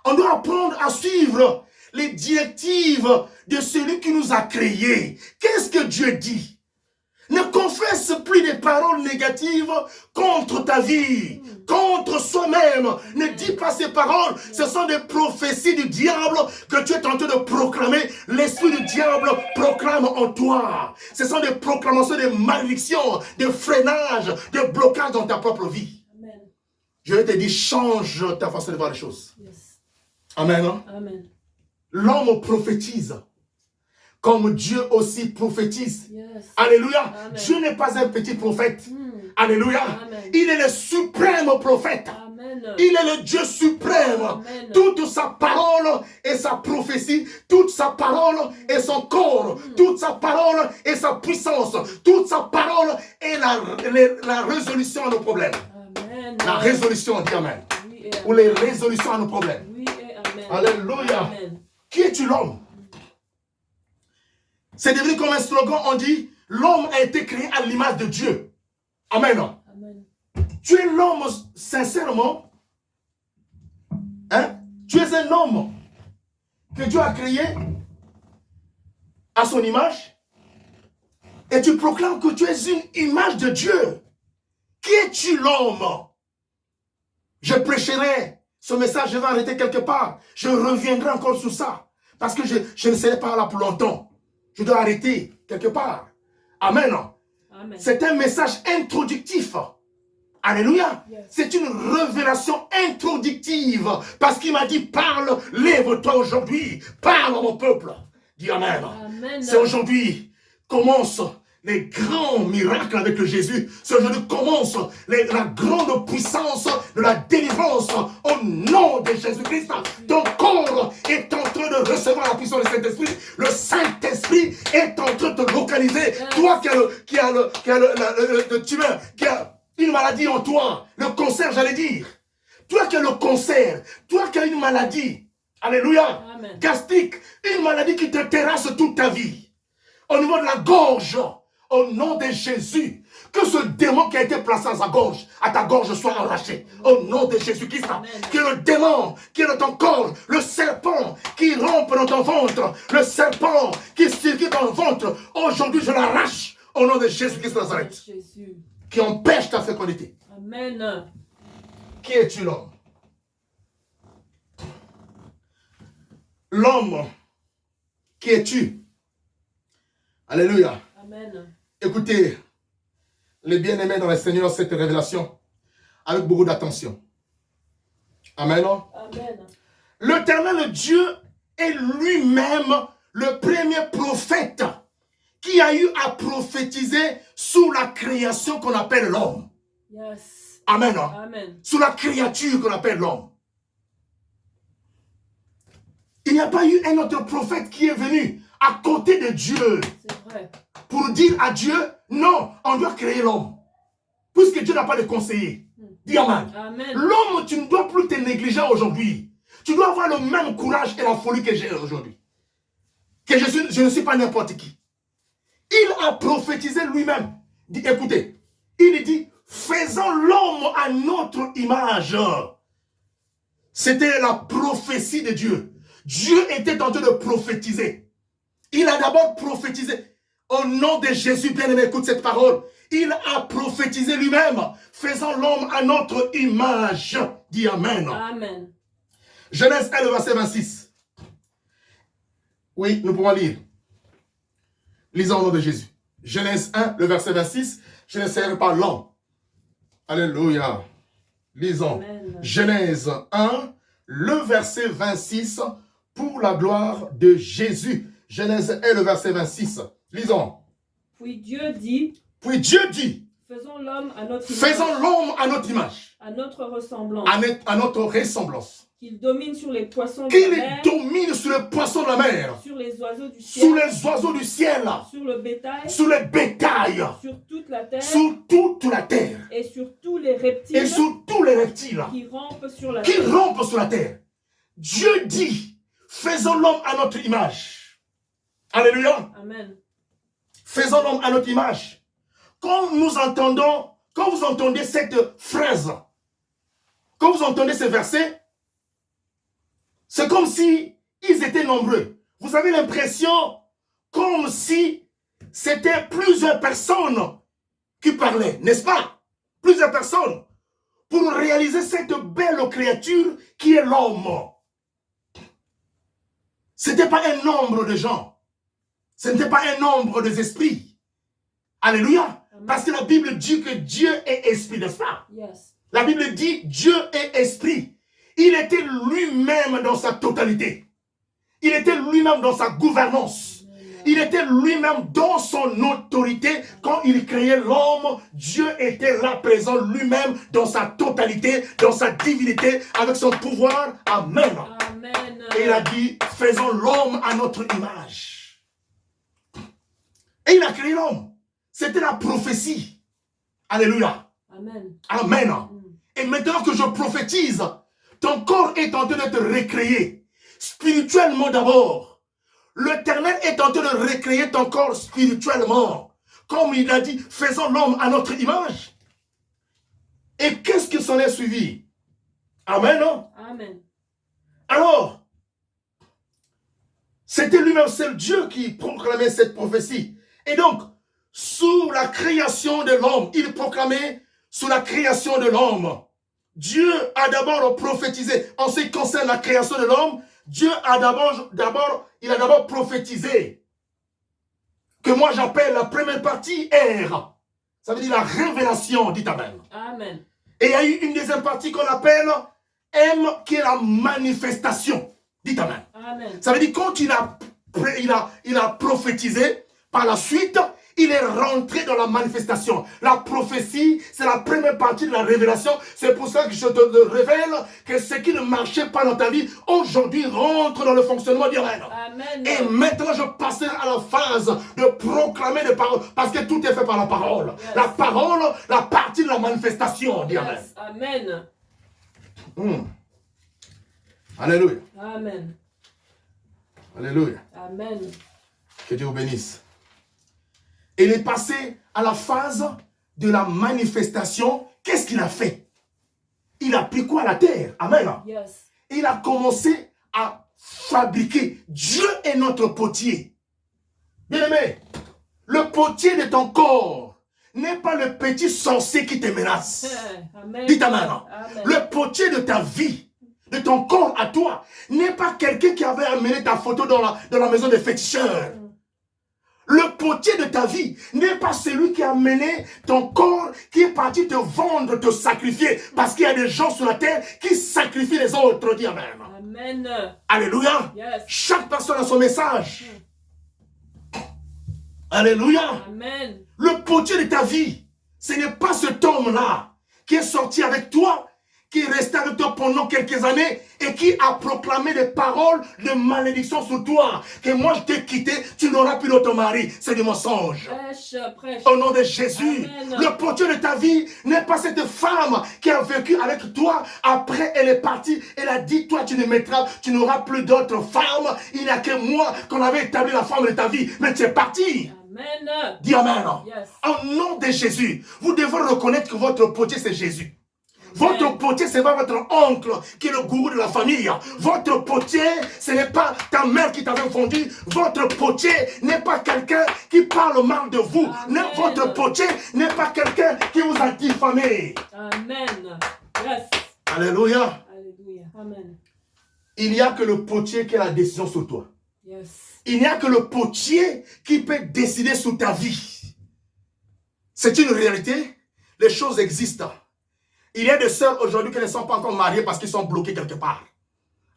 S1: On doit apprendre à suivre les directives de celui qui nous a créés. Qu'est-ce que Dieu dit? Ne confesse plus des paroles négatives contre ta vie, contre soi-même. Ne dis pas ces paroles. Ce sont des prophéties du diable que tu es en train de proclamer. L'esprit du diable proclame en toi. Ce sont des proclamations de malédictions, de freinages, de blocages dans ta propre vie.
S2: Amen.
S1: Je vais te dire, change ta façon de voir les choses.
S2: Yes.
S1: Amen.
S2: Amen.
S1: L'homme prophétise. Comme Dieu aussi prophétise.
S2: Yes.
S1: Alléluia.
S2: Amen.
S1: Dieu n'est pas un petit prophète.
S2: Mm.
S1: Alléluia.
S2: Amen.
S1: Il est le suprême prophète.
S2: Amen. Amen.
S1: Il est le Dieu suprême.
S2: Amen.
S1: Toute sa parole et sa prophétie, toute sa parole et son corps, toute sa parole et sa puissance, toute sa parole et la résolution à nos problèmes.
S2: Amen.
S1: La résolution, dis Amen.
S2: Oui et amen.
S1: Ou les résolutions à nos problèmes.
S2: Oui et amen.
S1: Alléluia.
S2: Amen.
S1: Qui es-tu l'homme? C'est devenu comme un slogan, on dit, l'homme a été créé à l'image de Dieu. Amen.
S2: Amen.
S1: Tu es l'homme sincèrement. Hein? Tu es un homme que Dieu a créé à son image. Et tu proclames que tu es une image de Dieu. Qui es-tu l'homme? Je prêcherai ce message, je vais arrêter quelque part. Je reviendrai encore sur ça. Parce que je ne serai pas là pour longtemps. Je dois arrêter quelque part. Amen.
S2: Amen.
S1: C'est un message introductif. Alléluia.
S2: Yes.
S1: C'est une révélation introductive. Parce qu'il m'a dit, parle, lève-toi aujourd'hui. Parle à mon peuple. Dis Amen.
S2: Amen.
S1: C'est aujourd'hui commence les grands miracles avec le Jésus. C'est aujourd'hui commence la grande puissance de la délivrance au nom de Jésus-Christ. Ton corps est en train de recevoir la puissance du Saint-Esprit. Le Saint-Esprit est en train de te localiser.
S2: Yes.
S1: Toi qui as le tumeur, qui a une maladie en toi, le cancer, j'allais dire. Toi qui as le cancer, toi qui as une maladie, alléluia,
S2: Amen.
S1: gastrique, une maladie qui te terrasse toute ta vie. Au niveau de la gorge, au nom de Jésus, que ce démon qui a été placé à ta gorge soit arraché. Au nom de Jésus-Christ, que le démon qui est dans ton corps, le serpent qui rampe dans ton ventre, le serpent qui circule dans le ventre, aujourd'hui je l'arrache au nom de Jésus-Christ de Nazareth,
S2: Jésus.
S1: qui empêche ta fécondité.
S2: Amen.
S1: Qui es-tu l'homme? L'homme, qui es-tu? Alléluia.
S2: Amen.
S1: Écoutez, les bien-aimés dans le Seigneur, cette révélation avec beaucoup d'attention. Amen.
S2: Amen.
S1: L'Éternel Dieu est lui-même le premier prophète qui a eu à prophétiser sous la création qu'on appelle l'homme.
S2: Yes.
S1: Amen.
S2: Amen.
S1: Sous la créature qu'on appelle l'homme. Il n'y a pas eu un autre prophète qui est venu à côté de Dieu
S2: C'est vrai.
S1: pour dire à Dieu, non, on doit créer l'homme. Puisque Dieu n'a pas de conseiller. Dis Amen.
S2: Amen.
S1: L'homme, tu ne dois plus te négliger aujourd'hui. Tu dois avoir le même courage et la folie que j'ai aujourd'hui. Que je ne suis pas n'importe qui. Il a prophétisé lui-même. Écoutez, il dit, faisons l'homme à notre image. C'était la prophétie de Dieu. Dieu était en train de prophétiser. Il a d'abord prophétisé. Au nom de Jésus, bien-aimé, écoute cette parole. Il a prophétisé lui-même. Faisons l'homme à notre image. Dis Amen.
S2: Amen.
S1: Genèse 1, le verset 26. Oui, nous pouvons lire. Lisons au nom de Jésus. Genèse 1, le verset 26. Je ne serai pas lent. Alléluia. Lisons.
S2: Amen.
S1: Genèse 1, le verset 26, pour la gloire de Jésus. Genèse 1, le verset 26. Lisons.
S2: Puis Dieu dit,
S1: Puis Dieu dit,
S2: faisons l'homme à notre image,
S1: faisons l'homme à notre image,
S2: à notre ressemblance,
S1: à notre ressemblance.
S2: qu'il domine sur les poissons de
S1: Qu'il
S2: la mer,
S1: domine sur les poissons de la mer,
S2: sur les oiseaux du
S1: sur
S2: ciel,
S1: les oiseaux du ciel,
S2: sur le bétail,
S1: sur les bétails,
S2: sur toute la terre,
S1: sur toute la terre,
S2: et sur tous les reptiles
S1: et sur tous les reptiles
S2: qui rampent sur la
S1: qui
S2: terre.
S1: rampent sur la terre. Dieu dit, faisons l'homme à notre image. Alléluia.
S2: Amen.
S1: Faisons l'homme à notre image. Quand vous entendez cette phrase, quand vous entendez ce verset, c'est comme si ils étaient nombreux. Vous avez l'impression comme si c'était plusieurs personnes qui parlaient, n'est-ce pas? Plusieurs personnes pour réaliser cette belle créature qui est l'homme. Ce n'était pas un nombre de gens. Ce n'était pas un nombre d'esprits. Alléluia.
S2: Amen.
S1: Parce que la Bible dit que Dieu est esprit, n'est-ce pas?
S2: Yes.
S1: La Bible dit Dieu est esprit. Il était lui-même dans sa totalité. Il était lui-même dans sa gouvernance. Il était lui-même dans son autorité. Quand il créait l'homme, Dieu était là présent lui-même dans sa totalité, dans sa divinité, avec son pouvoir. Amen.
S2: Amen.
S1: Et il a dit, faisons l'homme à notre image. Et il a créé l'homme. C'était la prophétie. Alléluia.
S2: Amen.
S1: Amen. Et maintenant que je prophétise, ton corps est en train d'être recréé. Spirituellement d'abord. L'Éternel est en train de recréer ton corps spirituellement. Comme il a dit, faisons l'homme à notre image. Et qu'est-ce qui s'en est suivi? Amen.
S2: Amen.
S1: Alors, c'était lui-même seul Dieu qui proclamait cette prophétie. Et donc, sous la création de l'homme, il proclamait sous la création de l'homme. Dieu a d'abord prophétisé. En ce qui concerne la création de l'homme, Dieu a d'abord prophétisé. Que moi j'appelle la première partie R. Ça veut dire la révélation, dit Amen.
S2: Amen.
S1: Et il y a eu une deuxième partie qu'on appelle M, qui est la manifestation. Dit Amen.
S2: Amen.
S1: Ça veut dire quand il a prophétisé, par la suite, il est rentré dans la manifestation. La prophétie, c'est la première partie de la révélation. C'est pour ça que je te révèle que ce qui ne marchait pas dans ta vie, aujourd'hui rentre dans le fonctionnement du règne.
S2: Amen.
S1: Et maintenant, je passerai à la phase de proclamer des paroles. Parce que tout est fait par la parole.
S2: Yes.
S1: La parole, la partie de la manifestation. Dis Amen.
S2: Yes. Amen.
S1: Alléluia.
S2: Amen.
S1: Alléluia.
S2: Amen.
S1: Que Dieu vous bénisse. Il est passé à la phase de la manifestation. Qu'est-ce qu'il a fait? Il a pris quoi à la terre? Amen.
S2: Yes.
S1: Il a commencé à fabriquer. Dieu est notre potier. Bien-aimé, le potier de ton corps n'est pas le petit sorcier qui te menace.
S2: Amen.
S1: Dis Amen.
S2: Amen.
S1: Le potier de ta vie, de ton corps à toi, n'est pas quelqu'un qui avait amené ta photo dans la maison des féticheurs. Le potier de ta vie n'est pas celui qui a mené ton corps, qui est parti te vendre, te sacrifier. Parce qu'il y a des gens sur la terre qui sacrifient les autres. Dis Amen.
S2: Amen.
S1: Alléluia.
S2: Yes.
S1: Chaque personne a son message. Alléluia.
S2: Amen.
S1: Le potier de ta vie, ce n'est pas cet homme-là qui est sorti avec toi, qui est resté avec toi pendant quelques années et qui a proclamé des paroles de malédiction sur toi. Que moi je t'ai quitté, tu n'auras plus d'autre mari. C'est du mensonge.
S2: Prêche, prêche.
S1: Au nom de Jésus,
S2: Amen.
S1: le potier de ta vie n'est pas cette femme qui a vécu avec toi. Après, elle est partie. Elle a dit, toi, tu n'auras plus d'autres femmes. Il n'y a que moi qu'on avait établi la femme de ta vie. Mais tu es parti.
S2: Amen.
S1: Dis Amen.
S2: Yes.
S1: Au nom de Jésus, vous devez reconnaître que votre potier, c'est Jésus. Votre potier, ce n'est pas votre oncle qui est le gourou de la famille. Votre potier, ce n'est pas ta mère qui t'avait fondu. Votre potier n'est pas quelqu'un qui parle mal de vous.
S2: Amen.
S1: Votre potier n'est pas quelqu'un qui vous a diffamé.
S2: Amen. Yes.
S1: Alléluia.
S2: Alléluia. Amen.
S1: Il n'y a que le potier qui a la décision sur toi.
S2: Yes.
S1: Il n'y a que le potier qui peut décider sur ta vie. C'est une réalité. Les choses existent. Il y a des sœurs aujourd'hui qui ne sont pas encore mariées parce qu'ils sont bloqués quelque part.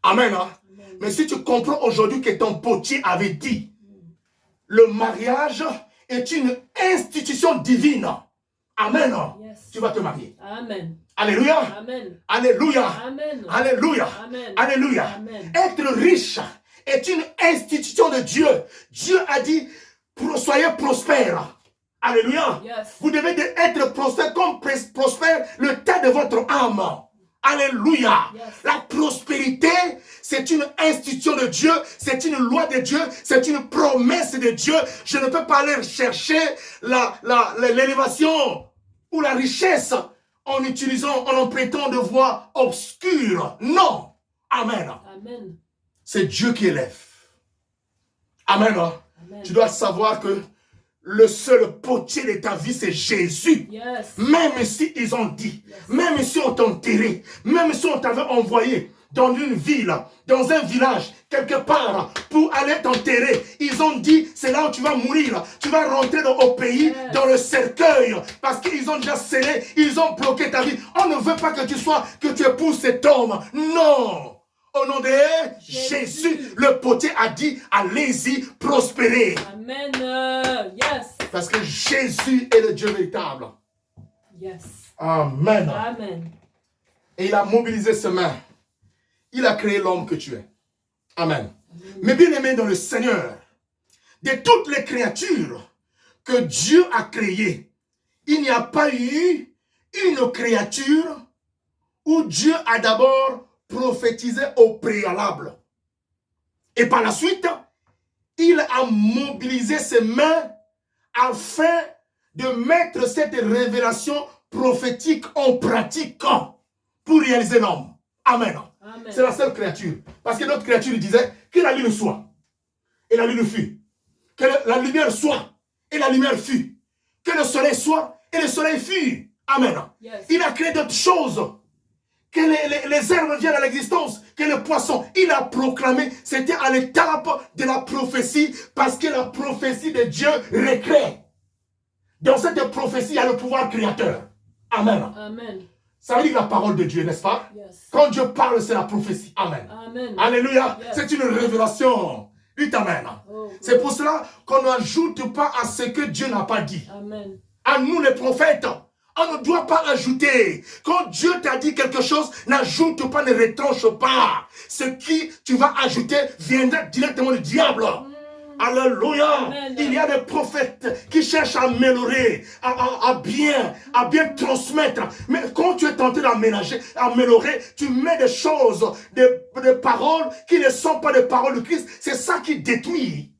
S1: Amen. Hein?
S2: Amen.
S1: Mais si tu comprends aujourd'hui que ton potier avait dit, le mariage est une institution divine. Amen.
S2: Yes.
S1: Tu vas te marier.
S2: Amen.
S1: Alléluia.
S2: Amen.
S1: Alléluia.
S2: Amen.
S1: Alléluia.
S2: Amen.
S1: Alléluia.
S2: Amen.
S1: Être riche est une institution de Dieu. Dieu a dit, soyez prospères. Alléluia.
S2: Yes.
S1: Vous devez être prospère comme prospère le temps de votre âme. Alléluia.
S2: Yes.
S1: La prospérité, c'est une institution de Dieu, c'est une loi de Dieu, c'est une promesse de Dieu. Je ne peux pas aller chercher l'élévation ou la richesse en empruntant de voies obscures. Non. Amen.
S2: Amen.
S1: C'est Dieu qui élève. Amen.
S2: Amen.
S1: Tu dois savoir que le seul potier de ta vie, c'est Jésus.
S2: Yes.
S1: Même si ils ont dit, même si on t'a enterré, même si on t'avait envoyé dans une ville, dans un village, quelque part, pour aller t'enterrer, ils ont dit, c'est là où tu vas mourir. Tu vas rentrer au pays, dans le cercueil, parce qu'ils ont déjà scellé, ils ont bloqué ta vie. On ne veut pas que tu épouses cet homme. Non. Au nom de Jésus, le potier a dit, allez-y, prospérez.
S2: Amen. Yes.
S1: Parce que Jésus est le Dieu véritable.
S2: Yes.
S1: Amen.
S2: Amen.
S1: Et il a mobilisé ses mains. Il a créé l'homme que tu es. Amen. Mais bien aimé dans le Seigneur, de toutes les créatures que Dieu a créées, il n'y a pas eu une créature où Dieu a d'abord prophétisé au préalable. Et par la suite, il a mobilisé ses mains afin de mettre cette révélation prophétique en pratique pour réaliser l'homme. Amen.
S2: Amen.
S1: C'est la seule créature. Parce que notre créature disait que la lune soit. Et la lune fut. Que la lumière soit. Et la lumière fut. Que le soleil soit. Et le soleil fut. Amen.
S2: Yes.
S1: Il a créé d'autres choses. Que les herbes viennent à l'existence. Que les poissons. Il a proclamé. C'était à l'étape de la prophétie. Parce que la prophétie de Dieu recrée. Dans cette prophétie, il y a le pouvoir créateur. Amen.
S2: Amen.
S1: Ça veut dire la parole de Dieu, n'est-ce pas?
S2: Yes.
S1: Quand Dieu parle, c'est la prophétie. Amen.
S2: Amen.
S1: Alléluia.
S2: Yes.
S1: C'est une révélation. Dites Amen.
S2: Oh,
S1: C'est pour cela qu'on n'ajoute pas à ce que Dieu n'a pas dit.
S2: Amen.
S1: À nous les prophètes, on ne doit pas ajouter. Quand Dieu t'a dit quelque chose, n'ajoute pas, ne retranche pas. Ce qui tu vas ajouter viendra directement du diable. Alléluia.
S2: Amen.
S1: Il y a des prophètes qui cherchent à améliorer, à bien transmettre. Mais quand tu es tenté d'améliorer, tu mets des choses, des paroles qui ne sont pas des paroles de Christ. C'est ça qui détruit.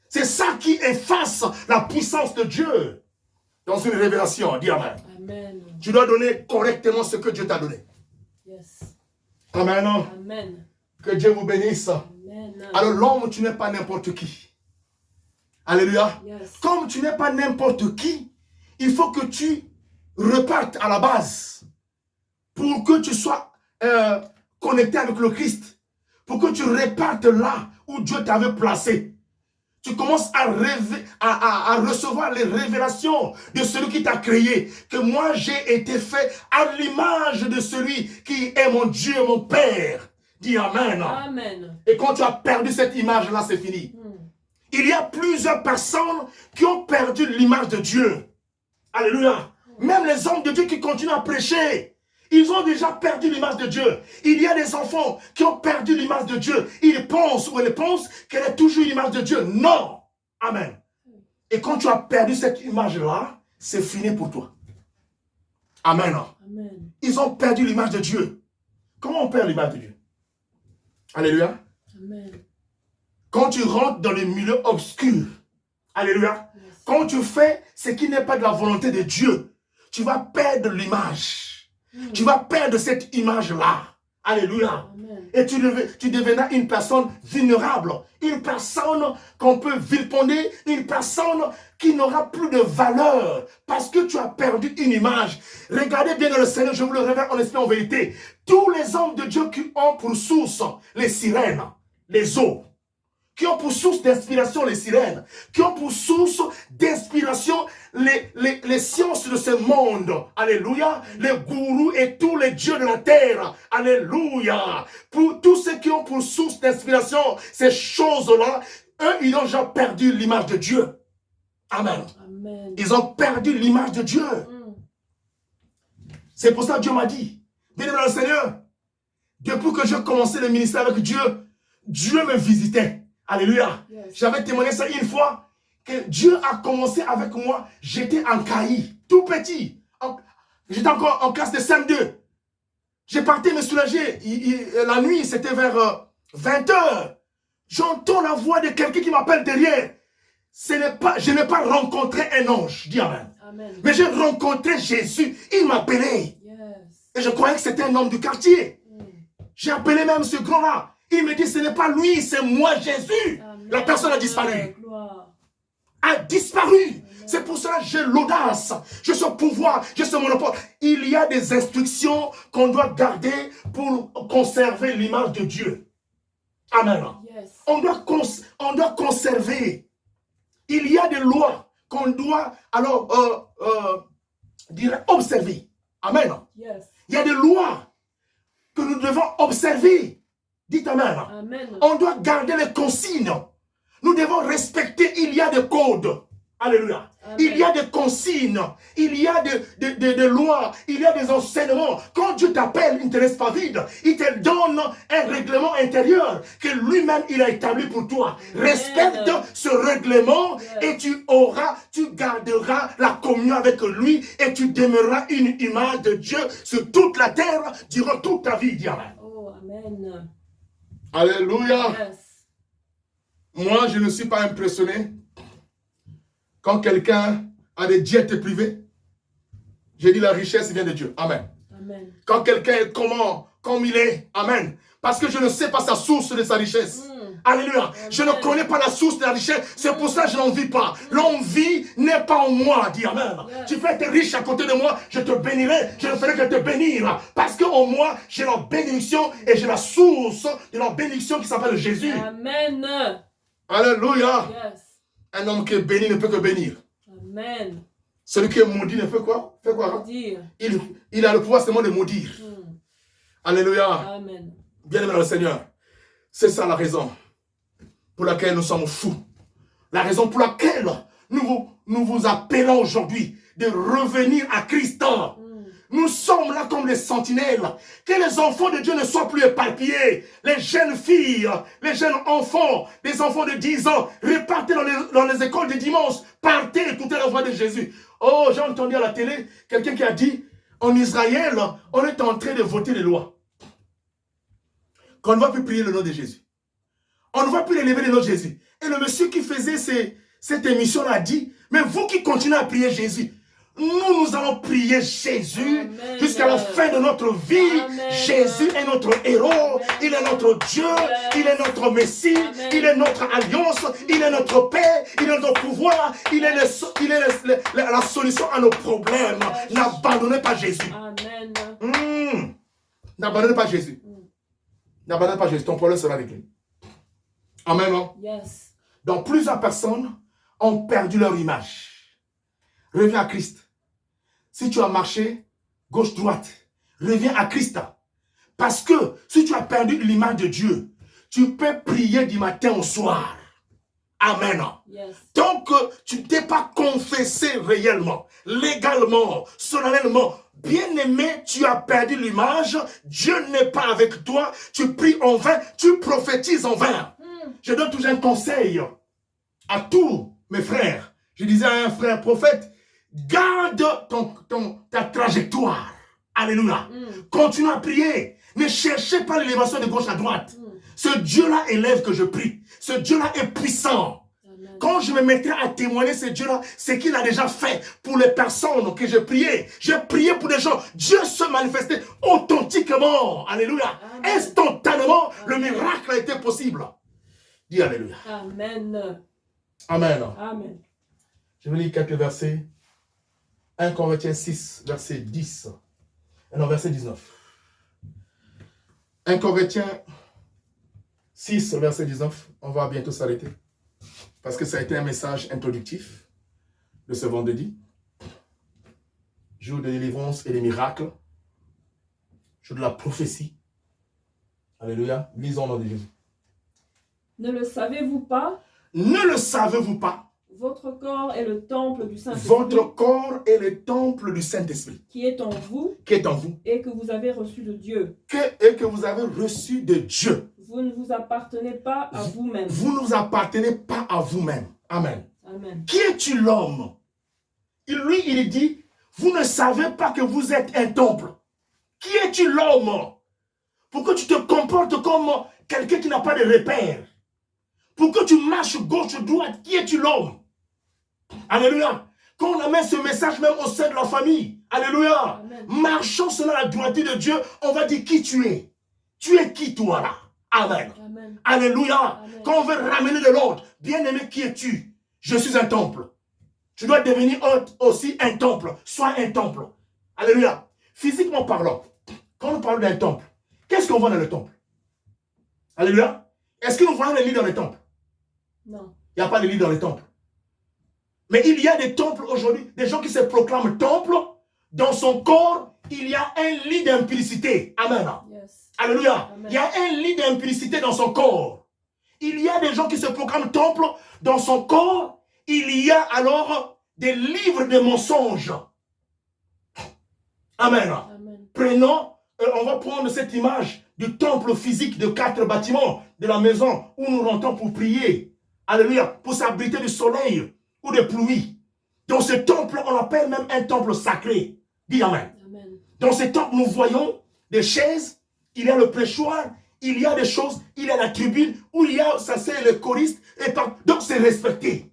S1: C'est ça qui efface la puissance de Dieu. Dans une révélation, dis Amen.
S2: Amen.
S1: Tu dois donner correctement ce que Dieu t'a donné.
S2: Yes.
S1: Amen.
S2: Amen.
S1: Que Dieu vous bénisse.
S2: Amen.
S1: Alors l'homme, tu n'es pas n'importe qui. Alléluia.
S2: Yes.
S1: Comme tu n'es pas n'importe qui, il faut que tu repartes à la base pour que tu sois connecté avec le Christ. Pour que tu repartes là où Dieu t'avait placé. Tu commences à recevoir les révélations de celui qui t'a créé. Que moi, j'ai été fait à l'image de celui qui est mon Dieu, mon Père. Dis Amen.
S2: Amen.
S1: Et quand tu as perdu cette image-là, c'est fini. Il y a plusieurs personnes qui ont perdu l'image de Dieu. Alléluia. Même les hommes de Dieu qui continuent à prêcher, ils ont déjà perdu l'image de Dieu. Il y a des enfants qui ont perdu l'image de Dieu. Ils pensent ou elles pensent qu'elle est toujours l'image de Dieu. Non. Amen. Et quand tu as perdu cette image-là, c'est fini pour toi. Amen.
S2: Amen.
S1: Ils ont perdu l'image de Dieu. Comment on perd l'image de Dieu? Alléluia.
S2: Amen.
S1: Quand tu rentres dans le milieu obscur, alléluia,
S2: Yes.
S1: quand tu fais ce qui n'est pas de la volonté de Dieu, tu vas perdre l'image. Tu vas perdre cette image-là. Alléluia.
S2: Amen.
S1: Et tu deviendras une personne vulnérable, une personne qu'on peut vilipender, une personne qui n'aura plus de valeur parce que tu as perdu une image. Regardez bien dans le Seigneur, je vous le révèle en esprit en vérité. Tous les hommes de Dieu qui ont pour source les sirènes, les eaux, qui ont pour source d'inspiration les sirènes, qui ont pour source d'inspiration les sciences de ce monde. Alléluia. Les gourous et tous les dieux de la terre. Alléluia. Pour tous ceux qui ont pour source d'inspiration ces choses-là, eux, ils ont déjà perdu l'image de Dieu. Amen.
S2: Amen.
S1: Ils ont perdu l'image de Dieu. C'est pour ça que Dieu m'a dit, bien dans le Seigneur, depuis que j'ai commencé le ministère avec Dieu, Dieu me visitait. Alléluia.
S2: Yes.
S1: J'avais témoigné ça une fois, que Dieu a commencé avec moi. J'étais en caillis, tout petit. J'étais encore en classe de CM2. J'ai parti me soulager. La nuit, c'était vers 20 h. J'entends la voix de quelqu'un qui m'appelle derrière. Je n'ai pas rencontré un ange. Dis Amen.
S2: Amen.
S1: Mais j'ai rencontré Jésus. Il m'appelait.
S2: Yes.
S1: Et je croyais que c'était un homme du quartier. J'ai appelé même ce grand-là. Il me dit, ce n'est pas lui, c'est moi, Jésus.
S2: Amen.
S1: La personne a disparu.
S2: Gloire.
S1: A disparu. C'est pour cela que j'ai l'audace, j'ai ce pouvoir, j'ai ce monopole. Il y a des instructions qu'on doit garder pour conserver l'image de Dieu. Amen.
S2: Yes.
S1: On doit conserver. Il y a des lois qu'on doit alors observer. Amen.
S2: Yes.
S1: Il y a des lois que nous devons observer. Dites Amen.
S2: Amen.
S1: On doit garder les consignes. Nous devons respecter, il y a des codes. Alléluia.
S2: Amen.
S1: Il y a des consignes, il y a des lois, il y a des enseignements. Quand Dieu t'appelle, il ne te laisse pas vide. Il te donne un règlement intérieur que lui-même, il a établi pour toi.
S2: Amen.
S1: Respecte ce règlement et tu garderas la communion avec lui et tu demeureras une image de Dieu sur toute la terre durant toute ta vie. Dis Amen.
S2: Oh, Amen.
S1: Alléluia.
S2: Yes.
S1: Moi, je ne suis pas impressionné. Quand quelqu'un a des diètes privées, j'ai dit la richesse vient de Dieu. Amen.
S2: Amen.
S1: Quand quelqu'un est comme il est, amen. Parce que je ne sais pas sa source de sa richesse. Alléluia.
S2: Amen.
S1: Je ne connais pas la source de la richesse. C'est pour ça que je n'en vis pas. L'envie n'est pas en moi. Dis amen.
S2: Yes.
S1: Tu peux être riche à côté de moi. Je te bénirai. Je ne ferai que te bénir. Parce qu'en moi, j'ai la bénédiction et j'ai la source de la bénédiction qui s'appelle Jésus.
S2: Amen.
S1: Alléluia.
S2: Yes.
S1: Un homme qui est béni ne peut que bénir.
S2: Amen.
S1: Celui qui est maudit ne fait quoi? Fait quoi?
S2: Dire.
S1: Il a le pouvoir seulement de maudire. Alléluia.
S2: Amen.
S1: Bien-aimé dans le Seigneur. C'est ça la raison pour laquelle nous sommes fous. La raison pour laquelle nous vous appelons aujourd'hui de revenir à Christ. Nous sommes là comme les sentinelles. Que les enfants de Dieu ne soient plus éparpillés. Les jeunes filles, les jeunes enfants, les enfants de 10 ans, repartez dans les écoles de dimanche. Partez écouter la voix de Jésus. Oh, j'ai entendu à la télé quelqu'un qui a dit, en Israël, on est en train de voter les lois. Qu'on ne va plus prier le nom de Jésus. On ne va plus élever le nom de Jésus. Et le monsieur qui faisait cette émission-là a dit, mais vous qui continuez à prier Jésus, nous allons prier Jésus jusqu'à la fin de notre vie.
S2: Amen.
S1: Jésus est notre héros.
S2: Amen.
S1: Il est notre Dieu. Il est notre Messie.
S2: Amen.
S1: Il est notre alliance. Il est notre paix. Il est notre pouvoir. Il est la solution à nos problèmes. N'abandonnez pas Jésus.
S2: Amen.
S1: N'abandonnez pas Jésus. N'abandonnez pas Jésus. Ton problème sera réglé. Amen. Non?
S2: Yes.
S1: Donc plusieurs personnes ont perdu leur image. Reviens à Christ. Si tu as marché gauche-droite, reviens à Christ. Parce que si tu as perdu l'image de Dieu, tu peux prier du matin au soir. Amen.
S2: Yes.
S1: Tant que tu ne t'es pas confessé réellement, légalement, solennellement, bien-aimé, tu as perdu l'image, Dieu n'est pas avec toi, tu pries en vain, tu prophétises en vain. Je donne toujours un conseil à tous mes frères. Je disais à un frère prophète, garde ta trajectoire. Alléluia. Continue à prier. Ne cherchez pas l'élévation de gauche à droite. Ce Dieu-là élève que je prie. Ce Dieu-là est puissant.
S2: Amen.
S1: Quand je me mettrai à témoigner ce Dieu-là, c'est qu'il a déjà fait pour les personnes que je priais. J'ai prié pour des gens. Dieu se manifestait authentiquement. Alléluia.
S2: Amen.
S1: Instantanément, le
S2: Amen.
S1: miracle a été possible. Dis Alléluia.
S2: Amen.
S1: Amen.
S2: Amen.
S1: Je vais lire quelques versets. 1 Corinthiens 6, verset 10. Non, verset 19. 1 Corinthiens 6, verset 19. On va bientôt s'arrêter. Parce que ça a été un message introductif de ce vendredi. Jour de délivrance et des miracles. Jour de la prophétie. Alléluia. Lisons au nom de Jésus.
S2: Ne le savez-vous pas?
S1: Ne le savez-vous pas?
S2: Votre corps est le temple du Saint-Esprit
S1: Votre corps est le temple du Saint-Esprit
S2: qui est en vous
S1: qui est en vous
S2: et que vous avez reçu de Dieu.
S1: et que vous avez reçu de Dieu.
S2: Vous ne vous appartenez pas à vous-même.
S1: Vous ne vous appartenez pas à vous-même. Amen.
S2: Amen.
S1: Qui es-tu l'homme? Lui, il dit, vous ne savez pas que vous êtes un temple. Qui es-tu l'homme? Pourquoi tu te comportes comme quelqu'un qui n'a pas de repère? Pourquoi tu marches gauche-droite? Qui es-tu l'homme? Alléluia. Quand on amène ce message même au sein de la famille, alléluia,
S2: Amen.
S1: marchons selon la droiture de Dieu, on va dire qui tu es. Tu es qui toi là? Amen.
S2: Amen.
S1: Alléluia.
S2: Amen.
S1: Quand on veut ramener de l'ordre, bien-aimé, qui es-tu? Je suis un temple. Tu dois devenir aussi un temple. Sois un temple. Alléluia. Physiquement parlant, quand on parle d'un temple, qu'est-ce qu'on voit dans le temple? Alléluia. Est-ce que nous voyons les lits dans le temple?
S2: Non.
S1: Il n'y a pas de lit dans les temples. Mais il y a des temples aujourd'hui, des gens qui se proclament temple. Dans son corps, il y a un lit d'impudicité. Amen.
S2: Yes.
S1: Alléluia.
S2: Amen.
S1: Il y a un lit d'impudicité dans son corps. Il y a des gens qui se proclament temple. Dans son corps, il y a alors des livres de mensonges. Amen.
S2: Amen.
S1: Prenons, on va prendre cette image du temple physique de 4 bâtiments de la maison où nous rentrons pour prier. Alléluia. Pour s'abriter du soleil ou des pluies. Dans ce temple, on l'appelle même un temple sacré. Dis Amen.
S2: Amen.
S1: Dans ce temple, nous voyons des chaises, il y a le prêchoir, il y a des choses, il y a la tribune, où il y a, ça c'est le choriste, donc c'est respecté.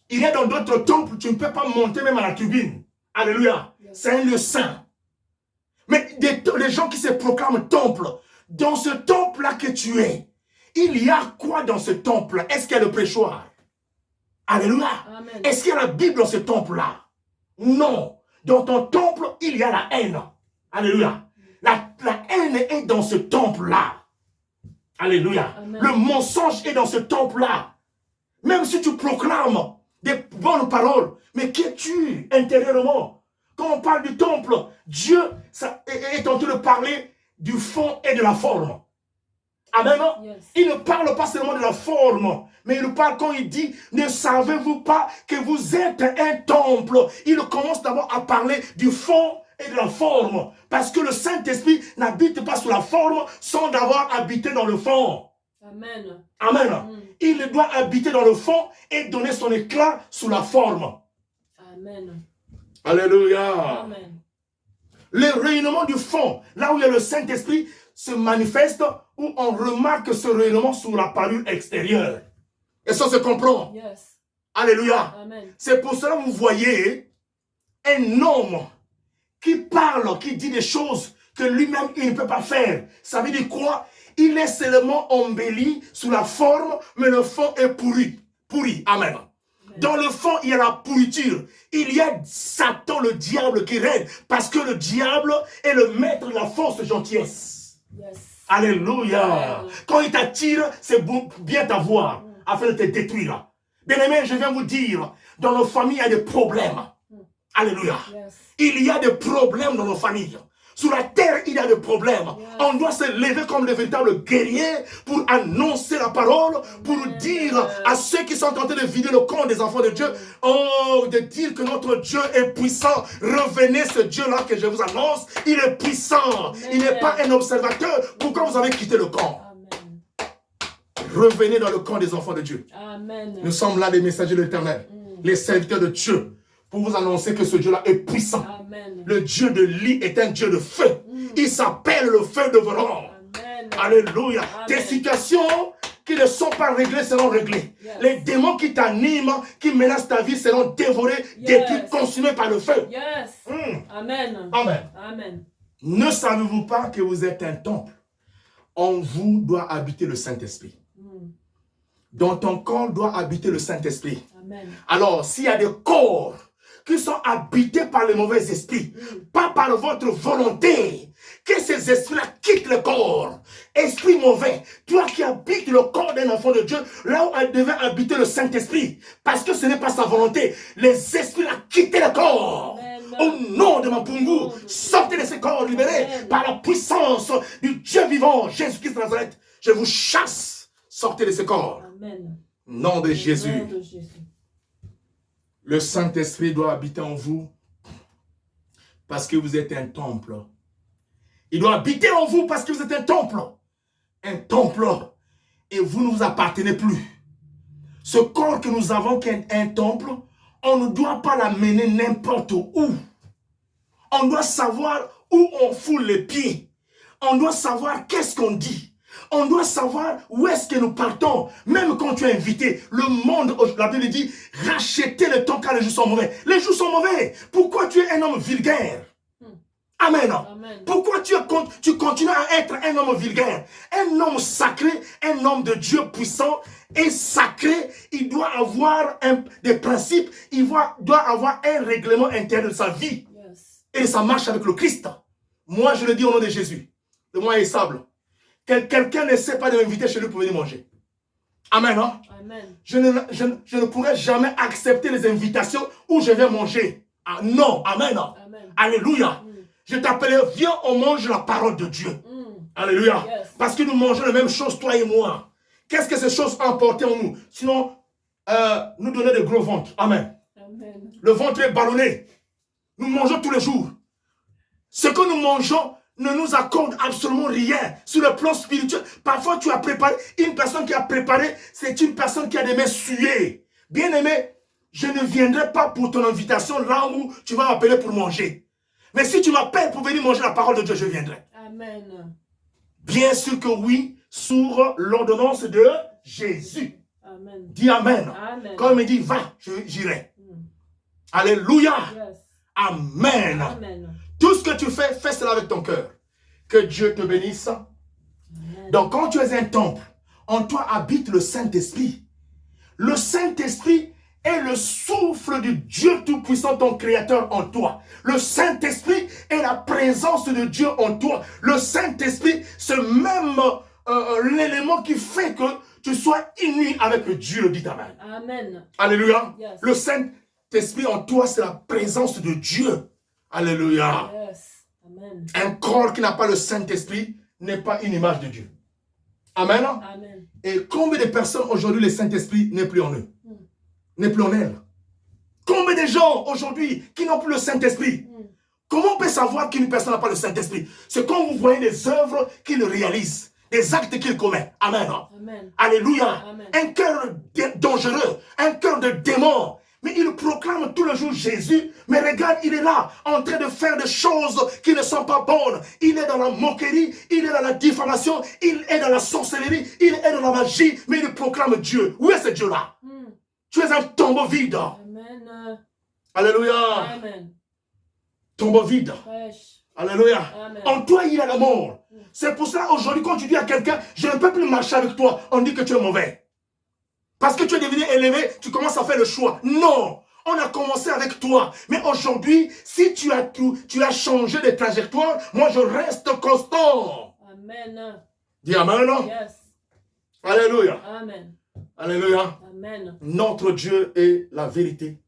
S1: Il y a dans d'autres temples, tu ne peux pas monter même à la tribune. Alléluia. C'est un lieu saint. Mais les gens qui se proclament temple, dans ce temple-là que tu es, il y a quoi dans ce temple? Est-ce qu'il y a le prêchoir? Alléluia. Est-ce qu'il y a la Bible dans ce temple-là? Non. Dans ton temple, il y a la haine. Alléluia. La haine est dans ce temple-là. Alléluia.
S2: Amen.
S1: Le mensonge est dans ce temple-là. Même si tu proclames des bonnes paroles, mais qu'es-tu intérieurement? Quand on parle du temple, Dieu est en train de parler du fond et de la forme. Amen.
S2: Yes.
S1: Il ne parle pas seulement de la forme, mais il parle quand il dit, ne savez-vous pas que vous êtes un temple? Il commence d'abord à parler du fond et de la forme. Parce que le Saint-Esprit n'habite pas sous la forme sans d'avoir habité dans le fond.
S2: Amen.
S1: Amen. Il doit habiter dans le fond et donner son éclat sous la forme.
S2: Amen.
S1: Alléluia.
S2: Amen.
S1: Le rayonnement du fond, là où il y a le Saint-Esprit, se manifeste, où on remarque ce rayonnement sur la parure extérieure. Et ça se comprend.
S2: Yes.
S1: Alléluia.
S2: Amen.
S1: C'est pour cela que vous voyez un homme qui parle, qui dit des choses que lui-même il ne peut pas faire. Ça veut dire quoi? Il est seulement embelli sous la forme, mais le fond est pourri. Pourri. Amen. Dans le fond, il y a la pourriture. Il y a Satan, le diable, qui règne. Parce que le diable est le maître de la fausse gentillesse.
S2: Yes.
S1: Alléluia.
S2: Amen.
S1: Quand il t'attire, c'est bien t'avoir, afin de te détruire. Bien-aimé, je viens vous dire, dans nos familles, il y a des problèmes. Alléluia.
S2: Yes.
S1: Il y a des problèmes dans nos familles. Sur la terre, il y a des problèmes.
S2: Yes.
S1: On doit se lever comme des véritables guerriers pour annoncer la parole, pour dire à ceux qui sont en train de vider le camp des enfants de Dieu, oh, de dire que notre Dieu est puissant. Revenez ce Dieu-là que je vous annonce. Il est puissant.
S2: Amen.
S1: Il n'est pas un observateur. Pourquoi vous avez quitté le camp?
S2: Amen.
S1: Revenez dans le camp des enfants de Dieu.
S2: Amen.
S1: Nous sommes là les messagers de l'Éternel, les serviteurs de Dieu, pour vous annoncer que ce Dieu-là est puissant.
S2: Amen.
S1: Le Dieu de Li est un Dieu de feu. Il s'appelle le feu devrant.
S2: Amen.
S1: Alléluia.
S2: Amen.
S1: Tes situations qui ne sont pas réglées seront réglées.
S2: Yes.
S1: Les démons qui t'animent, qui menacent ta vie seront dévorés,
S2: Yes.
S1: détruits, consumés par le feu.
S2: Yes. Amen.
S1: Amen.
S2: Amen.
S1: Ne savez-vous pas que vous êtes un temple? En vous doit habiter le Saint-Esprit. Dans ton corps doit habiter le Saint-Esprit.
S2: Amen.
S1: Alors, s'il y a des corps qui sont habités par les mauvais esprits, pas par votre volonté, que ces esprits-là quittent le corps. Esprit mauvais, toi qui habites le corps d'un enfant de Dieu, là où elle devait habiter le Saint-Esprit, parce que ce n'est pas sa volonté, les esprits-là quittent le corps.
S2: Amen.
S1: Au nom de Mampungu, sortez de ces corps libérés.
S2: Amen.
S1: Par la puissance du Dieu vivant, Jésus-Christ de Nazareth. Je vous chasse, sortez de ces corps.
S2: Amen.
S1: Nom de Jésus.
S2: Au nom de Jésus.
S1: Le Saint-Esprit doit habiter en vous parce que vous êtes un temple. Il doit habiter en vous parce que vous êtes un temple. Un temple. Et vous ne vous appartenez plus. Ce corps que nous avons qui est un temple, on ne doit pas l'amener n'importe où. On doit savoir où on foule les pieds. On doit savoir qu'est-ce qu'on dit. On doit savoir où est-ce que nous partons. Même quand tu es invité, le monde, la Bible dit, rachetez le temps car les jours sont mauvais. Les jours sont mauvais. Pourquoi tu es un homme vulgaire? Amen.
S2: Amen.
S1: Pourquoi tu continues à être un homme vulgaire? Un homme sacré, un homme de Dieu puissant et sacré, il doit avoir des principes, il doit avoir un règlement intérieur de sa vie
S2: Yes.
S1: et de sa marche avec le Christ. Moi, je le dis au nom de Jésus. Le mois est sable. Quelqu'un ne sait pas de m'inviter chez lui pour venir manger. Amen. Hein?
S2: Amen.
S1: Je ne pourrai jamais accepter les invitations où je vais manger. Ah, non. Amen.
S2: Amen.
S1: Alléluia. Je t'appelle, viens, on mange la parole de Dieu. Alléluia.
S2: Yes.
S1: Parce que nous mangeons les mêmes choses, toi et moi. Qu'est-ce que ces choses ont apporté en nous? Sinon, nous donner de gros ventres. Amen.
S2: Amen.
S1: Le ventre est ballonné. Nous mangeons tous les jours. Ce que nous mangeons ne nous accorde absolument rien sur le plan spirituel. Parfois, tu as préparé, une personne qui a préparé, c'est une personne qui a des mains souillées. Bien-aimé, je ne viendrai pas pour ton invitation là où tu vas m'appeler pour manger. Mais si tu m'appelles pour venir manger la parole de Dieu, je viendrai.
S2: Amen.
S1: Bien sûr que oui, sur l'ordonnance de Jésus.
S2: Amen.
S1: Dis Amen.
S2: Amen.
S1: Quand il me dit, va, j'irai. Alléluia.
S2: Yes.
S1: Amen.
S2: Amen.
S1: Tout ce que tu fais, fais cela avec ton cœur. Que Dieu te bénisse.
S2: Amen.
S1: Donc quand tu es un temple, en toi habite le Saint-Esprit. Le Saint-Esprit est le souffle du Dieu Tout-Puissant, ton Créateur en toi. Le Saint-Esprit est la présence de Dieu en toi. Le Saint-Esprit, c'est même l'élément qui fait que tu sois uni avec Dieu, dit Amen.
S2: Amen.
S1: Alléluia.
S2: Yes.
S1: Le Saint-Esprit en toi, c'est la présence de Dieu. Alléluia.
S2: Yes. Amen.
S1: Un corps qui n'a pas le Saint-Esprit n'est pas une image de Dieu. Amen.
S2: Amen.
S1: Et combien de personnes aujourd'hui, le Saint-Esprit n'est plus en eux? N'est plus en elles? Combien de gens aujourd'hui qui n'ont plus le Saint-Esprit? Comment on peut savoir qu'une personne n'a pas le Saint-Esprit? C'est quand vous voyez les œuvres qu'il réalise, les actes qu'il commet. Amen.
S2: Amen.
S1: Alléluia.
S2: Amen.
S1: Un cœur dangereux, un cœur de démon. Mais il proclame tout le jour Jésus. Mais regarde, il est là, en train de faire des choses qui ne sont pas bonnes. Il est dans la moquerie, il est dans la diffamation, il est dans la sorcellerie, il est dans la magie. Mais il proclame Dieu. Où est ce Dieu-là? Tu es un tombeau vide.
S2: Amen.
S1: Alléluia.
S2: Amen.
S1: Tombeau vide.
S2: Fresh.
S1: Alléluia.
S2: Amen.
S1: En toi, il y a la mort. C'est pour ça, aujourd'hui, quand tu dis à quelqu'un, je ne peux plus marcher avec toi, on dit que tu es mauvais. Parce que tu es devenu élevé, tu commences à faire le choix. Non, on a commencé avec toi. Mais aujourd'hui, si tu as changé de trajectoire, moi je reste constant.
S2: Amen.
S1: Dis Amen.
S2: Yes.
S1: Alléluia.
S2: Amen.
S1: Alléluia.
S2: Amen.
S1: Notre Dieu est la vérité.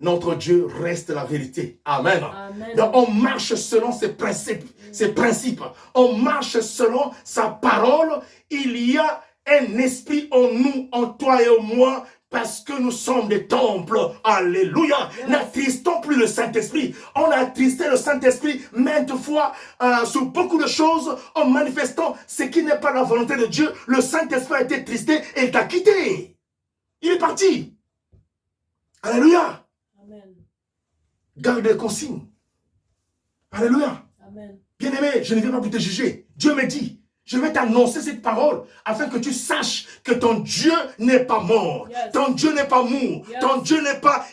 S1: Notre Dieu reste la vérité. Amen.
S2: Amen.
S1: Donc on marche selon ses principes. On marche selon sa parole. Il y a un esprit en nous, en toi et en moi, parce que nous sommes des temples. Alléluia.
S2: Yes.
S1: N'attristons plus le Saint-Esprit. On a attristé le Saint-Esprit maintes fois sur beaucoup de choses en manifestant ce qui n'est pas la volonté de Dieu. Le Saint-Esprit a été tristé et il t'a quitté. Il est parti. Alléluia.
S2: Amen.
S1: Garde les consignes. Alléluia.
S2: Amen.
S1: Bien-aimé, je ne viens pas pour te juger. Dieu me dit, je vais t'annoncer cette parole afin que tu saches que ton Dieu n'est pas mort.
S2: Yes.
S1: Ton Dieu n'est pas mou.
S2: Yes.
S1: Ton Dieu n'est pas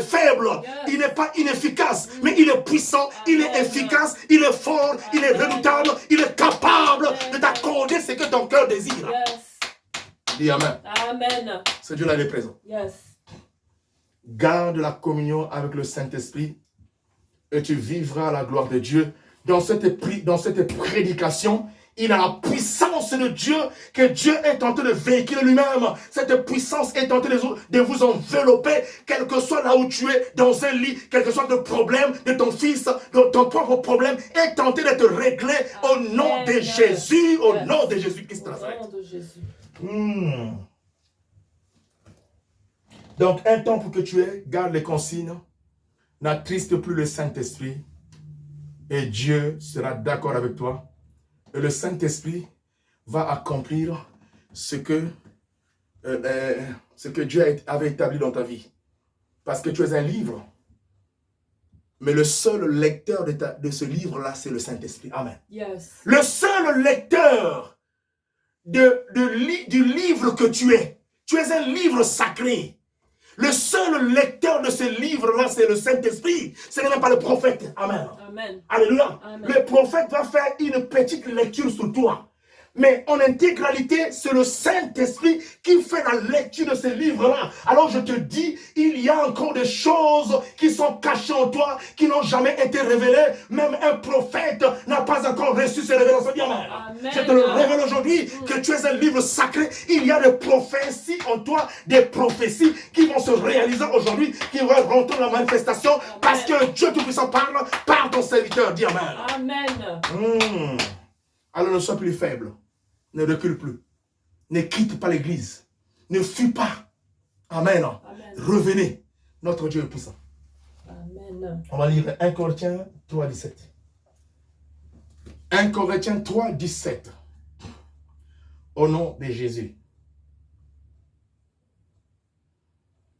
S1: faible.
S2: Yes.
S1: Il n'est pas inefficace. Mais il est puissant, il est efficace, il est fort, il est redoutable, il est capable de t'accorder ce que ton cœur désire.
S2: Yes.
S1: Dis Amen.
S2: Amen.
S1: Ce Dieu-là, il est présent.
S2: Yes.
S1: Garde la communion avec le Saint-Esprit et tu vivras la gloire de Dieu. Dans cette prédication, il a la puissance de Dieu que Dieu est en train de véhiculer lui-même. Cette puissance est en train de vous envelopper, quel que soit là où tu es, dans un lit, quel que soit le problème de ton fils, de ton propre problème, est en train d'être réglé au nom de Jésus, au nom de Jésus-Christ.
S2: Au nom de Jésus.
S1: Donc, un temple que tu es, garde les consignes, n'attriste plus le Saint-Esprit, et Dieu sera d'accord avec toi. Et le Saint-Esprit va accomplir ce que Dieu avait établi dans ta vie. Parce que tu es un livre. Mais le seul lecteur de ce livre-là, c'est le Saint-Esprit. Amen.
S2: Yes.
S1: Le seul lecteur du livre que tu es un livre sacré. Le seul lecteur de ce livre-là, c'est le Saint-Esprit. Ce n'est même pas le prophète. Amen.
S2: Amen.
S1: Alléluia.
S2: Amen.
S1: Le prophète va faire une petite lecture sur toi. Mais en intégralité, c'est le Saint-Esprit qui fait la lecture de ce livre-là. Alors je te dis, il y a encore des choses qui sont cachées en toi, qui n'ont jamais été révélées. Même un prophète n'a pas encore reçu ces révélations. Amen.
S2: Amen.
S1: Je te le révèle aujourd'hui que tu es un livre sacré. Il y a des prophéties en toi, des prophéties qui vont se réaliser aujourd'hui, qui vont rentrer dans la manifestation. Amen. Parce que Dieu Tout-Puissant parle par ton serviteur. Dis Amen.
S2: Amen.
S1: Alors ne sois plus faible. Ne recule plus. Ne quitte pas l'église. Ne fuis pas. Amen.
S2: Amen.
S1: Revenez. Notre Dieu est puissant.
S2: Amen.
S1: On va lire 1 Corinthiens 3, 17. 1 Corinthiens 3, 17. Au nom de Jésus.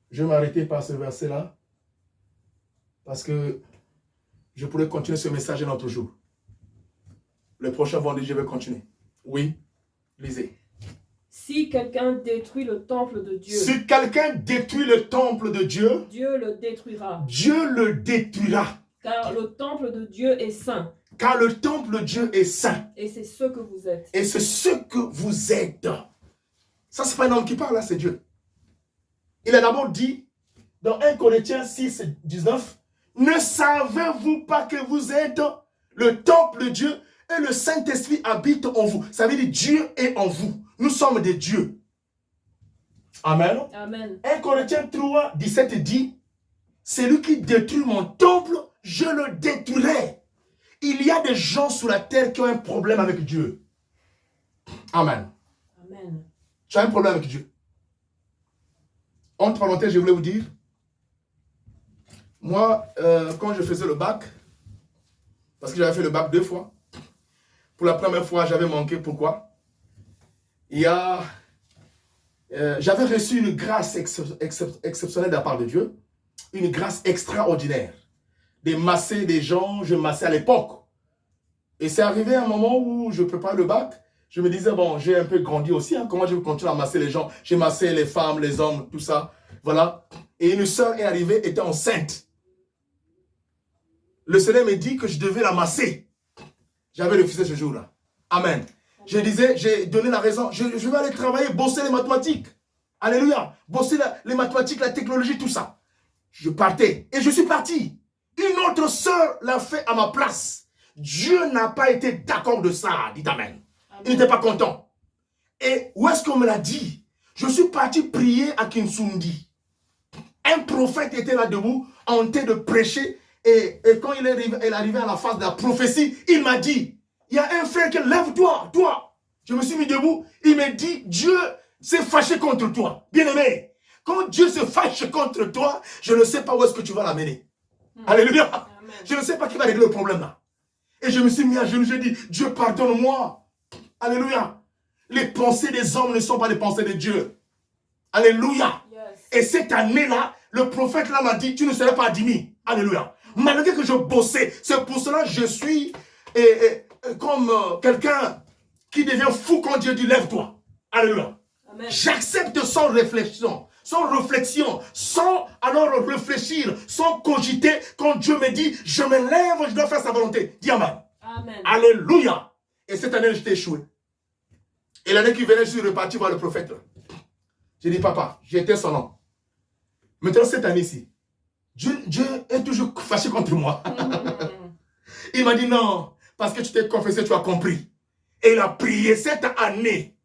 S1: Je vais m'arrêter par ce verset-là. Parce que je pourrais continuer ce message un autre jour. Le prochain vendredi, je vais continuer. Oui, lisez.
S2: Si quelqu'un détruit le temple de Dieu,
S1: Si quelqu'un détruit le temple de Dieu,
S2: Dieu le détruira.
S1: Dieu le détruira.
S2: Car le temple de Dieu est saint.
S1: Car le temple de Dieu est saint.
S2: Et c'est ce que vous êtes.
S1: Et c'est ce que vous êtes. Ça, c'est pas un homme qui parle, là, c'est Dieu. Il a d'abord dit, dans 1 Corinthiens 6, 19, ne savez-vous pas que vous êtes le temple de Dieu et le Saint-Esprit habite en vous. Ça veut dire Dieu est en vous. Nous sommes des dieux. Amen.
S2: Amen.
S1: 1 Corinthiens 3, 17 dit, celui qui détruit mon temple, je le détruirai. Il y a des gens sur la terre qui ont un problème avec Dieu. Amen.
S2: Amen.
S1: Tu as un problème avec Dieu. Entre parenthèses, je voulais vous dire, moi, quand je faisais le bac, parce que j'avais fait le bac 2 fois, pour la première fois, j'avais manqué. Pourquoi? J'avais reçu une grâce exceptionnelle de la part de Dieu, une grâce extraordinaire. De masser des gens, je massais à l'époque. Et c'est arrivé un moment où je prépare le bac, je me disais, bon, j'ai un peu grandi aussi, hein, comment je vais continuer à masser les gens? J'ai massé les femmes, les hommes, tout ça, voilà. Et une sœur est arrivée, était enceinte. Le Seigneur me dit que je devais la masser. J'avais refusé ce jour-là. Amen. Je disais, j'ai donné la raison, je vais aller travailler, bosser les mathématiques. Alléluia. Bosser les mathématiques, la technologie, tout ça. Je partais et je suis parti. Une autre sœur l'a fait à ma place. Dieu n'a pas été d'accord de ça, dit Amen. Il n'était pas content. Et où est-ce qu'on me l'a dit? Je suis parti prier à Kinsundi. Un prophète était là debout, en train de prêcher. Et quand il est arrivé à la phase de la prophétie, il m'a dit, il y a un frère qui lève-toi, toi. Je me suis mis debout. Il me dit, Dieu s'est fâché contre toi. Bien-aimé, quand Dieu se fâche contre toi, je ne sais pas où est-ce que tu vas l'amener. Alléluia.
S2: Amen.
S1: Je ne sais pas qui va régler le problème là. Et je me suis mis à genoux, je dis, Dieu pardonne-moi. Alléluia. Les pensées des hommes ne sont pas les pensées de Dieu. Alléluia.
S2: Yes.
S1: Et cette année-là, le prophète là m'a dit, tu ne seras pas admis. Alléluia. Malgré que je bossais, c'est pour cela que je suis comme quelqu'un qui devient fou quand Dieu dit lève-toi. Alléluia. J'accepte sans réflexion, sans alors réfléchir, sans cogiter, quand Dieu me dit je me lève, je dois faire sa volonté. Dis Amen.
S2: Amen.
S1: Alléluia. Et cette année, j'étais échoué. Et l'année qui venait, je suis reparti voir le prophète. J'ai dit, papa, j'étais son nom. Maintenant, cette année-ci, Dieu est toujours fâché contre moi. Il m'a dit non, parce que tu t'es confessé, tu as compris. Et il a prié cette année.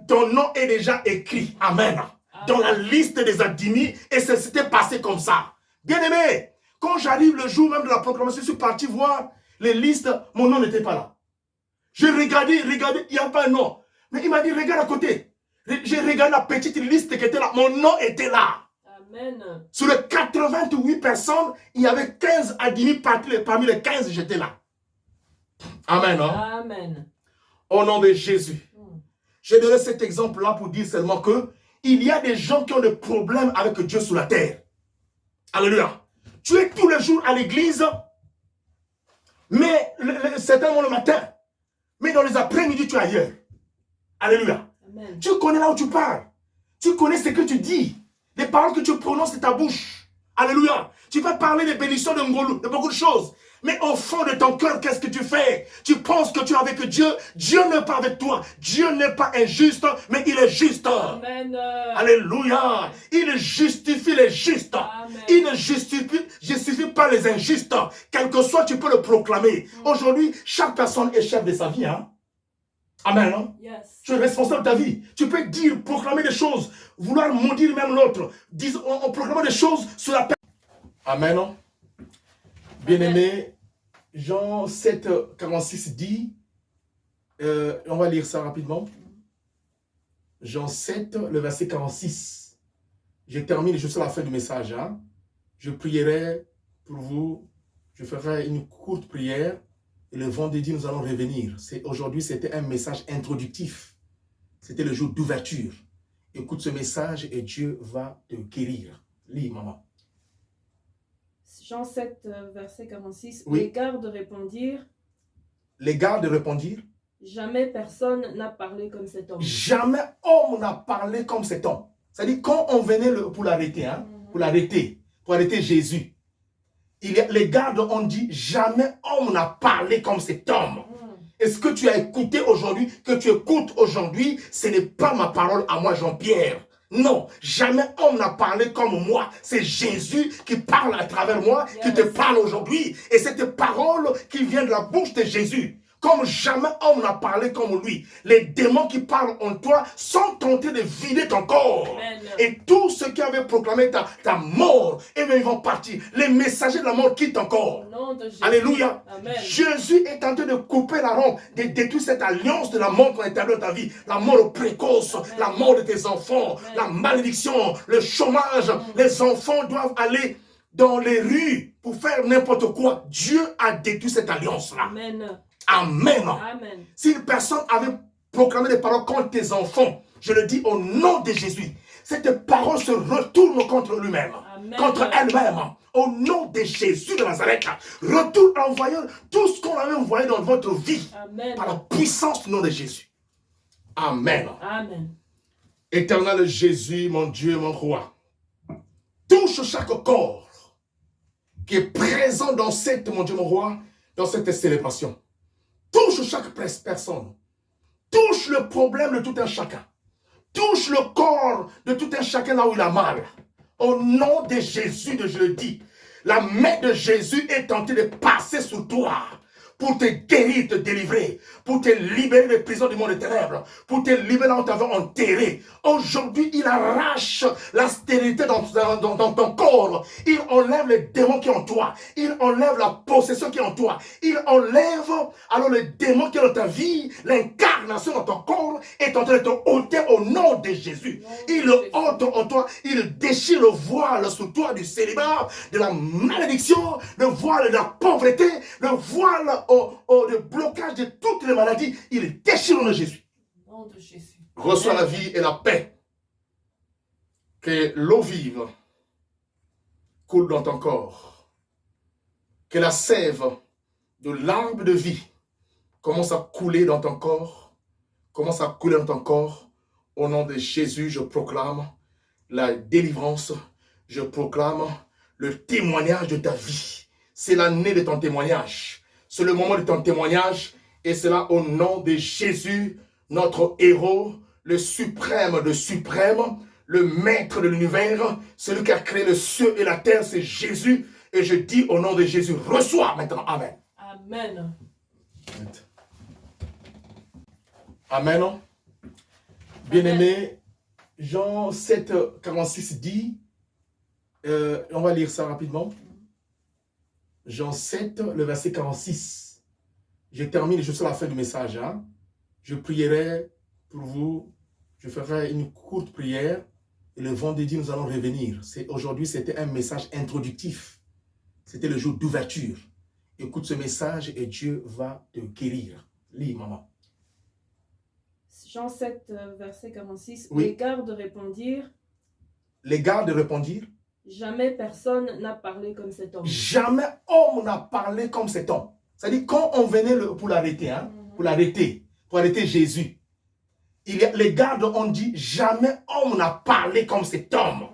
S1: Ton nom est déjà écrit. Amen. Dans la liste des admis. Et ça s'était passé comme ça. Bien aimé, quand j'arrive le jour même de la proclamation, je suis parti voir les listes. Mon nom n'était pas là. Je regardais, il n'y a pas un nom. Mais il m'a dit, regarde à côté. J'ai regardé la petite liste qui était là. Mon nom était là.
S2: Amen.
S1: Sur les 88 personnes, il y avait 15 admis. Parmi les 15, j'étais là. Amen. Hein?
S2: Amen.
S1: Au nom de Jésus. J'ai donné cet exemple-là pour dire seulement que il y a des gens qui ont des problèmes avec Dieu sur la terre. Alléluia. Tu es tous les jours à l'église, mais certainement le matin. Mais dans les après-midi, tu es ailleurs. Alléluia.
S2: Amen.
S1: Tu connais là où tu parles. Tu connais ce que tu dis. Les paroles que tu prononces de ta bouche. Alléluia. Tu vas parler des bénédictions de Ngolo, de beaucoup de choses. Mais au fond de ton cœur, qu'est-ce que tu fais? Tu penses que tu es avec Dieu. Dieu n'est pas avec toi. Dieu n'est pas injuste, mais il est juste.
S2: Amen.
S1: Alléluia. Il justifie les justes.
S2: Amen.
S1: Il ne justifie pas les injustes. Quel que soit, tu peux le proclamer. Aujourd'hui, chaque personne est chef de sa vie. Hein? Amen. Hein?
S2: Yes.
S1: Tu es responsable de ta vie. Tu peux dire, proclamer des choses, vouloir maudire même l'autre. En proclamant des choses sur la personne. Amen. Hein? Bien-aimé, Jean 7, 46 dit, On va lire ça rapidement. Jean 7, le verset 46. Je termine, je suis à la fin du message. Hein. Je prierai pour vous. Je ferai une courte prière. Et le vendredi, nous allons revenir. Aujourd'hui, c'était un message introductif. C'était le jour d'ouverture. Écoute ce message et Dieu va te guérir. Lis, maman.
S2: Jean 7, verset 46.
S1: Oui.
S2: Les gardes répondirent.
S1: Les gardes répondirent.
S2: Jamais personne n'a parlé comme cet homme.
S1: Jamais homme n'a parlé comme cet homme. C'est-à-dire, quand on venait pour l'arrêter, hein, pour arrêter Jésus, les gardes ont dit, jamais homme n'a parlé comme cet homme. Est-ce que tu as écouté aujourd'hui, que tu écoutes aujourd'hui, ce n'est pas ma parole à moi, Jean-Pierre. Non, jamais homme n'a parlé comme moi. C'est Jésus qui parle à travers moi, qui te parle aujourd'hui. Et cette parole qui vient de la bouche de Jésus. Comme jamais homme n'a parlé comme lui. Les démons qui parlent en toi sont tentés de vider ton corps.
S2: Amen.
S1: Et tous ceux qui avaient proclamé ta mort, eh bien, ils vont partir. Les messagers de la mort quittent ton corps.
S2: Au nom de Jésus.
S1: Alléluia.
S2: Amen.
S1: Jésus est en train de couper la ronde, de détruire cette alliance de la mort qu'on a établie dans ta vie. La mort précoce,
S2: Amen.
S1: la mort de tes enfants,
S2: Amen.
S1: la malédiction, le chômage. Les enfants doivent aller dans les rues pour faire n'importe quoi. Dieu a détruit cette alliance-là.
S2: Amen.
S1: Amen.
S2: Amen.
S1: Si une personne avait proclamé des paroles contre tes enfants, je le dis au nom de Jésus, cette parole se retourne contre lui-même,
S2: Amen.
S1: contre elle-même. Au nom de Jésus de Nazareth, retourne en voyant tout ce qu'on avait envoyé dans votre vie,
S2: Amen.
S1: par la puissance du nom de Jésus. Amen.
S2: Amen.
S1: Éternel Jésus, mon Dieu, mon roi, touche chaque corps qui est présent dans cette, mon Dieu, mon roi, dans cette célébration. Touche chaque personne. Touche le problème de tout un chacun. Touche le corps de tout un chacun là où il a mal. Au nom de Jésus, je le dis, la main de Jésus est tentée de passer sur toi pour te guérir, te délivrer, pour te libérer des prisons du monde des ténèbres, pour te libérer là où tu avais enterré. Aujourd'hui, il arrache la stérilité dans ton corps. Il enlève les démons qui sont en toi. Il enlève la possession qui est en toi. Il enlève alors les démons qui sont dans ta vie. L'incarnation dans ton corps est en train de te ôter au nom de Jésus. Il le ôte en toi. Il déchire le voile sur toi du célibat, de la malédiction, le voile de la pauvreté, le voile de blocage de toutes les maladies. Il déchire au nom de Jésus.
S2: Au nom de Jésus.
S1: Reçois la vie et la paix. Que l'eau vive coule dans ton corps. Que la sève de l'arbre de vie commence à couler dans ton corps. Commence à couler dans ton corps. Au nom de Jésus, je proclame la délivrance. Je proclame le témoignage de ta vie. C'est l'année de ton témoignage. C'est le moment de ton témoignage. Et c'est là au nom de Jésus, notre héros, le suprême de suprême, le maître de l'univers, celui qui a créé le ciel et la terre, c'est Jésus. Et je dis au nom de Jésus, reçois maintenant. Amen.
S2: Amen.
S1: Amen. Bien-aimé, Jean 7, 46 dit, on va lire ça rapidement. Jean 7, le verset 46. Je termine, je suis à la fin du message. Hein. Je prierai pour vous. Je ferai une courte prière. Et le vendredi, nous allons revenir. Aujourd'hui, c'était un message introductif. C'était le jour d'ouverture. Écoute ce message et Dieu va te guérir. Lis, maman.
S2: Jean 7, verset 46.
S1: Oui.
S2: Les gardes répondirent.
S1: Les gardes répondirent.
S2: Jamais personne n'a parlé comme cet homme.
S1: Jamais homme n'a parlé comme cet homme. C'est-à-dire, quand on venait pour l'arrêter, hein, pour arrêter Jésus, les gardes ont dit, jamais homme n'a parlé comme cet homme.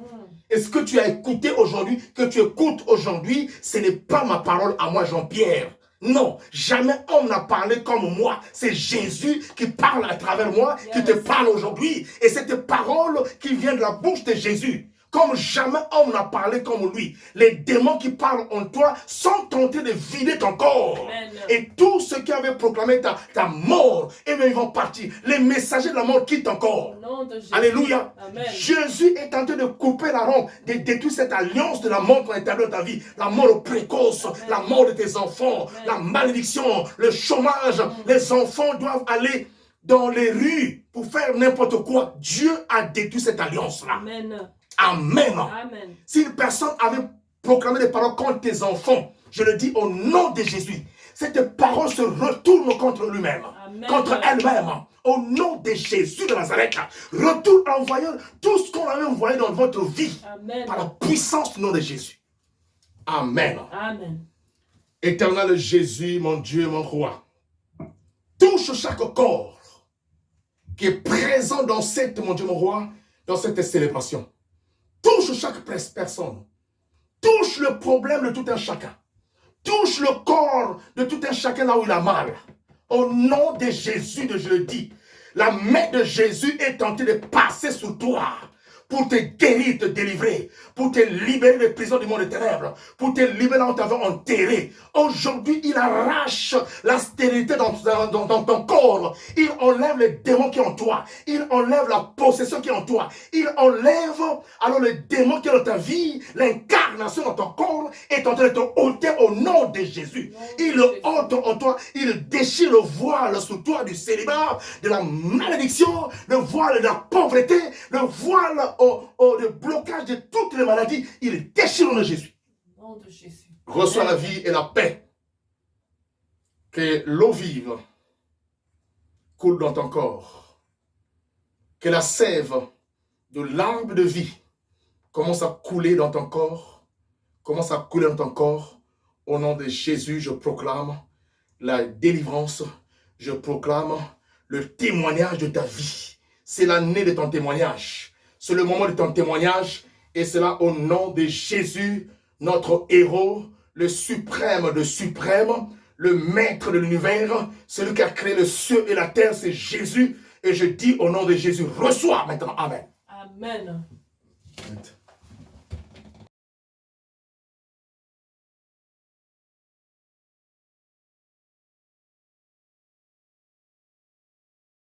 S1: Est-ce que tu as écouté aujourd'hui, que tu écoutes aujourd'hui, ce n'est pas ma parole à moi, Jean-Pierre. Non, jamais homme n'a parlé comme moi. C'est Jésus qui parle à travers moi, qui te parle aujourd'hui. Et cette parole qui vient de la bouche de Jésus, comme jamais homme n'a parlé comme lui. Les démons qui parlent en toi sont tentés de vider ton corps.
S2: Amen.
S1: Et tous ceux qui avaient proclamé ta mort, eh bien, ils vont partir. Les messagers de la mort quittent ton corps.
S2: Au nom de Jésus.
S1: Alléluia.
S2: Amen.
S1: Jésus est en train de couper la ronde, de détruire cette alliance de la mort qu'on a établie dans ta vie. La mort précoce,
S2: Amen.
S1: la mort de tes enfants,
S2: Amen.
S1: la malédiction, le chômage. Les enfants doivent aller dans les rues pour faire n'importe quoi. Dieu a détruit cette alliance-là.
S2: Amen.
S1: Amen.
S2: Amen.
S1: Si une personne avait proclamé des paroles contre tes enfants, je le dis au nom de Jésus, cette parole se retourne contre lui-même,
S2: Amen.
S1: contre elle-même. Au nom de Jésus de Nazareth, retourne en voyant tout ce qu'on avait envoyé dans votre vie
S2: Amen.
S1: par la puissance du nom de Jésus. Amen.
S2: Amen.
S1: Éternel Jésus, mon Dieu, mon roi, touche chaque corps qui est présent dans cette, mon Dieu, mon roi, dans cette célébration. Touche chaque personne. Touche le problème de tout un chacun. Touche le corps de tout un chacun là où il a mal. Au nom de Jésus, je le dis, la main de Jésus est tentée de passer sur toi pour te guérir, te délivrer, pour te libérer des prisons du monde des ténèbres, pour te libérer là où tu avais enterré. Aujourd'hui, il arrache la stérilité dans ton corps. Il enlève les démons qui sont en toi. Il enlève la possession qui est en toi. Il enlève alors les démons qui sont dans ta vie. L'incarnation dans ton corps est en train de te ôter au nom de Jésus. Il le ôte en toi. Il déchire le voile sur toi du célibat, de la malédiction, le voile de la pauvreté, le voile le blocage de toutes les maladies. Il déchire au nom de Jésus.
S2: Au nom de Jésus.
S1: Reçois la vie et la paix. Que l'eau vive coule dans ton corps. Que la sève de l'arbre de vie commence à couler dans ton corps. Commence à couler dans ton corps. Au nom de Jésus, je proclame la délivrance. Je proclame le témoignage de ta vie. C'est l'année de ton témoignage. C'est le moment de ton témoignage. Et c'est là au nom de Jésus, notre héros, le suprême de suprême, le maître de l'univers, celui qui a créé le ciel et la terre, c'est Jésus. Et je dis au nom de Jésus, reçois maintenant. Amen.
S2: Amen.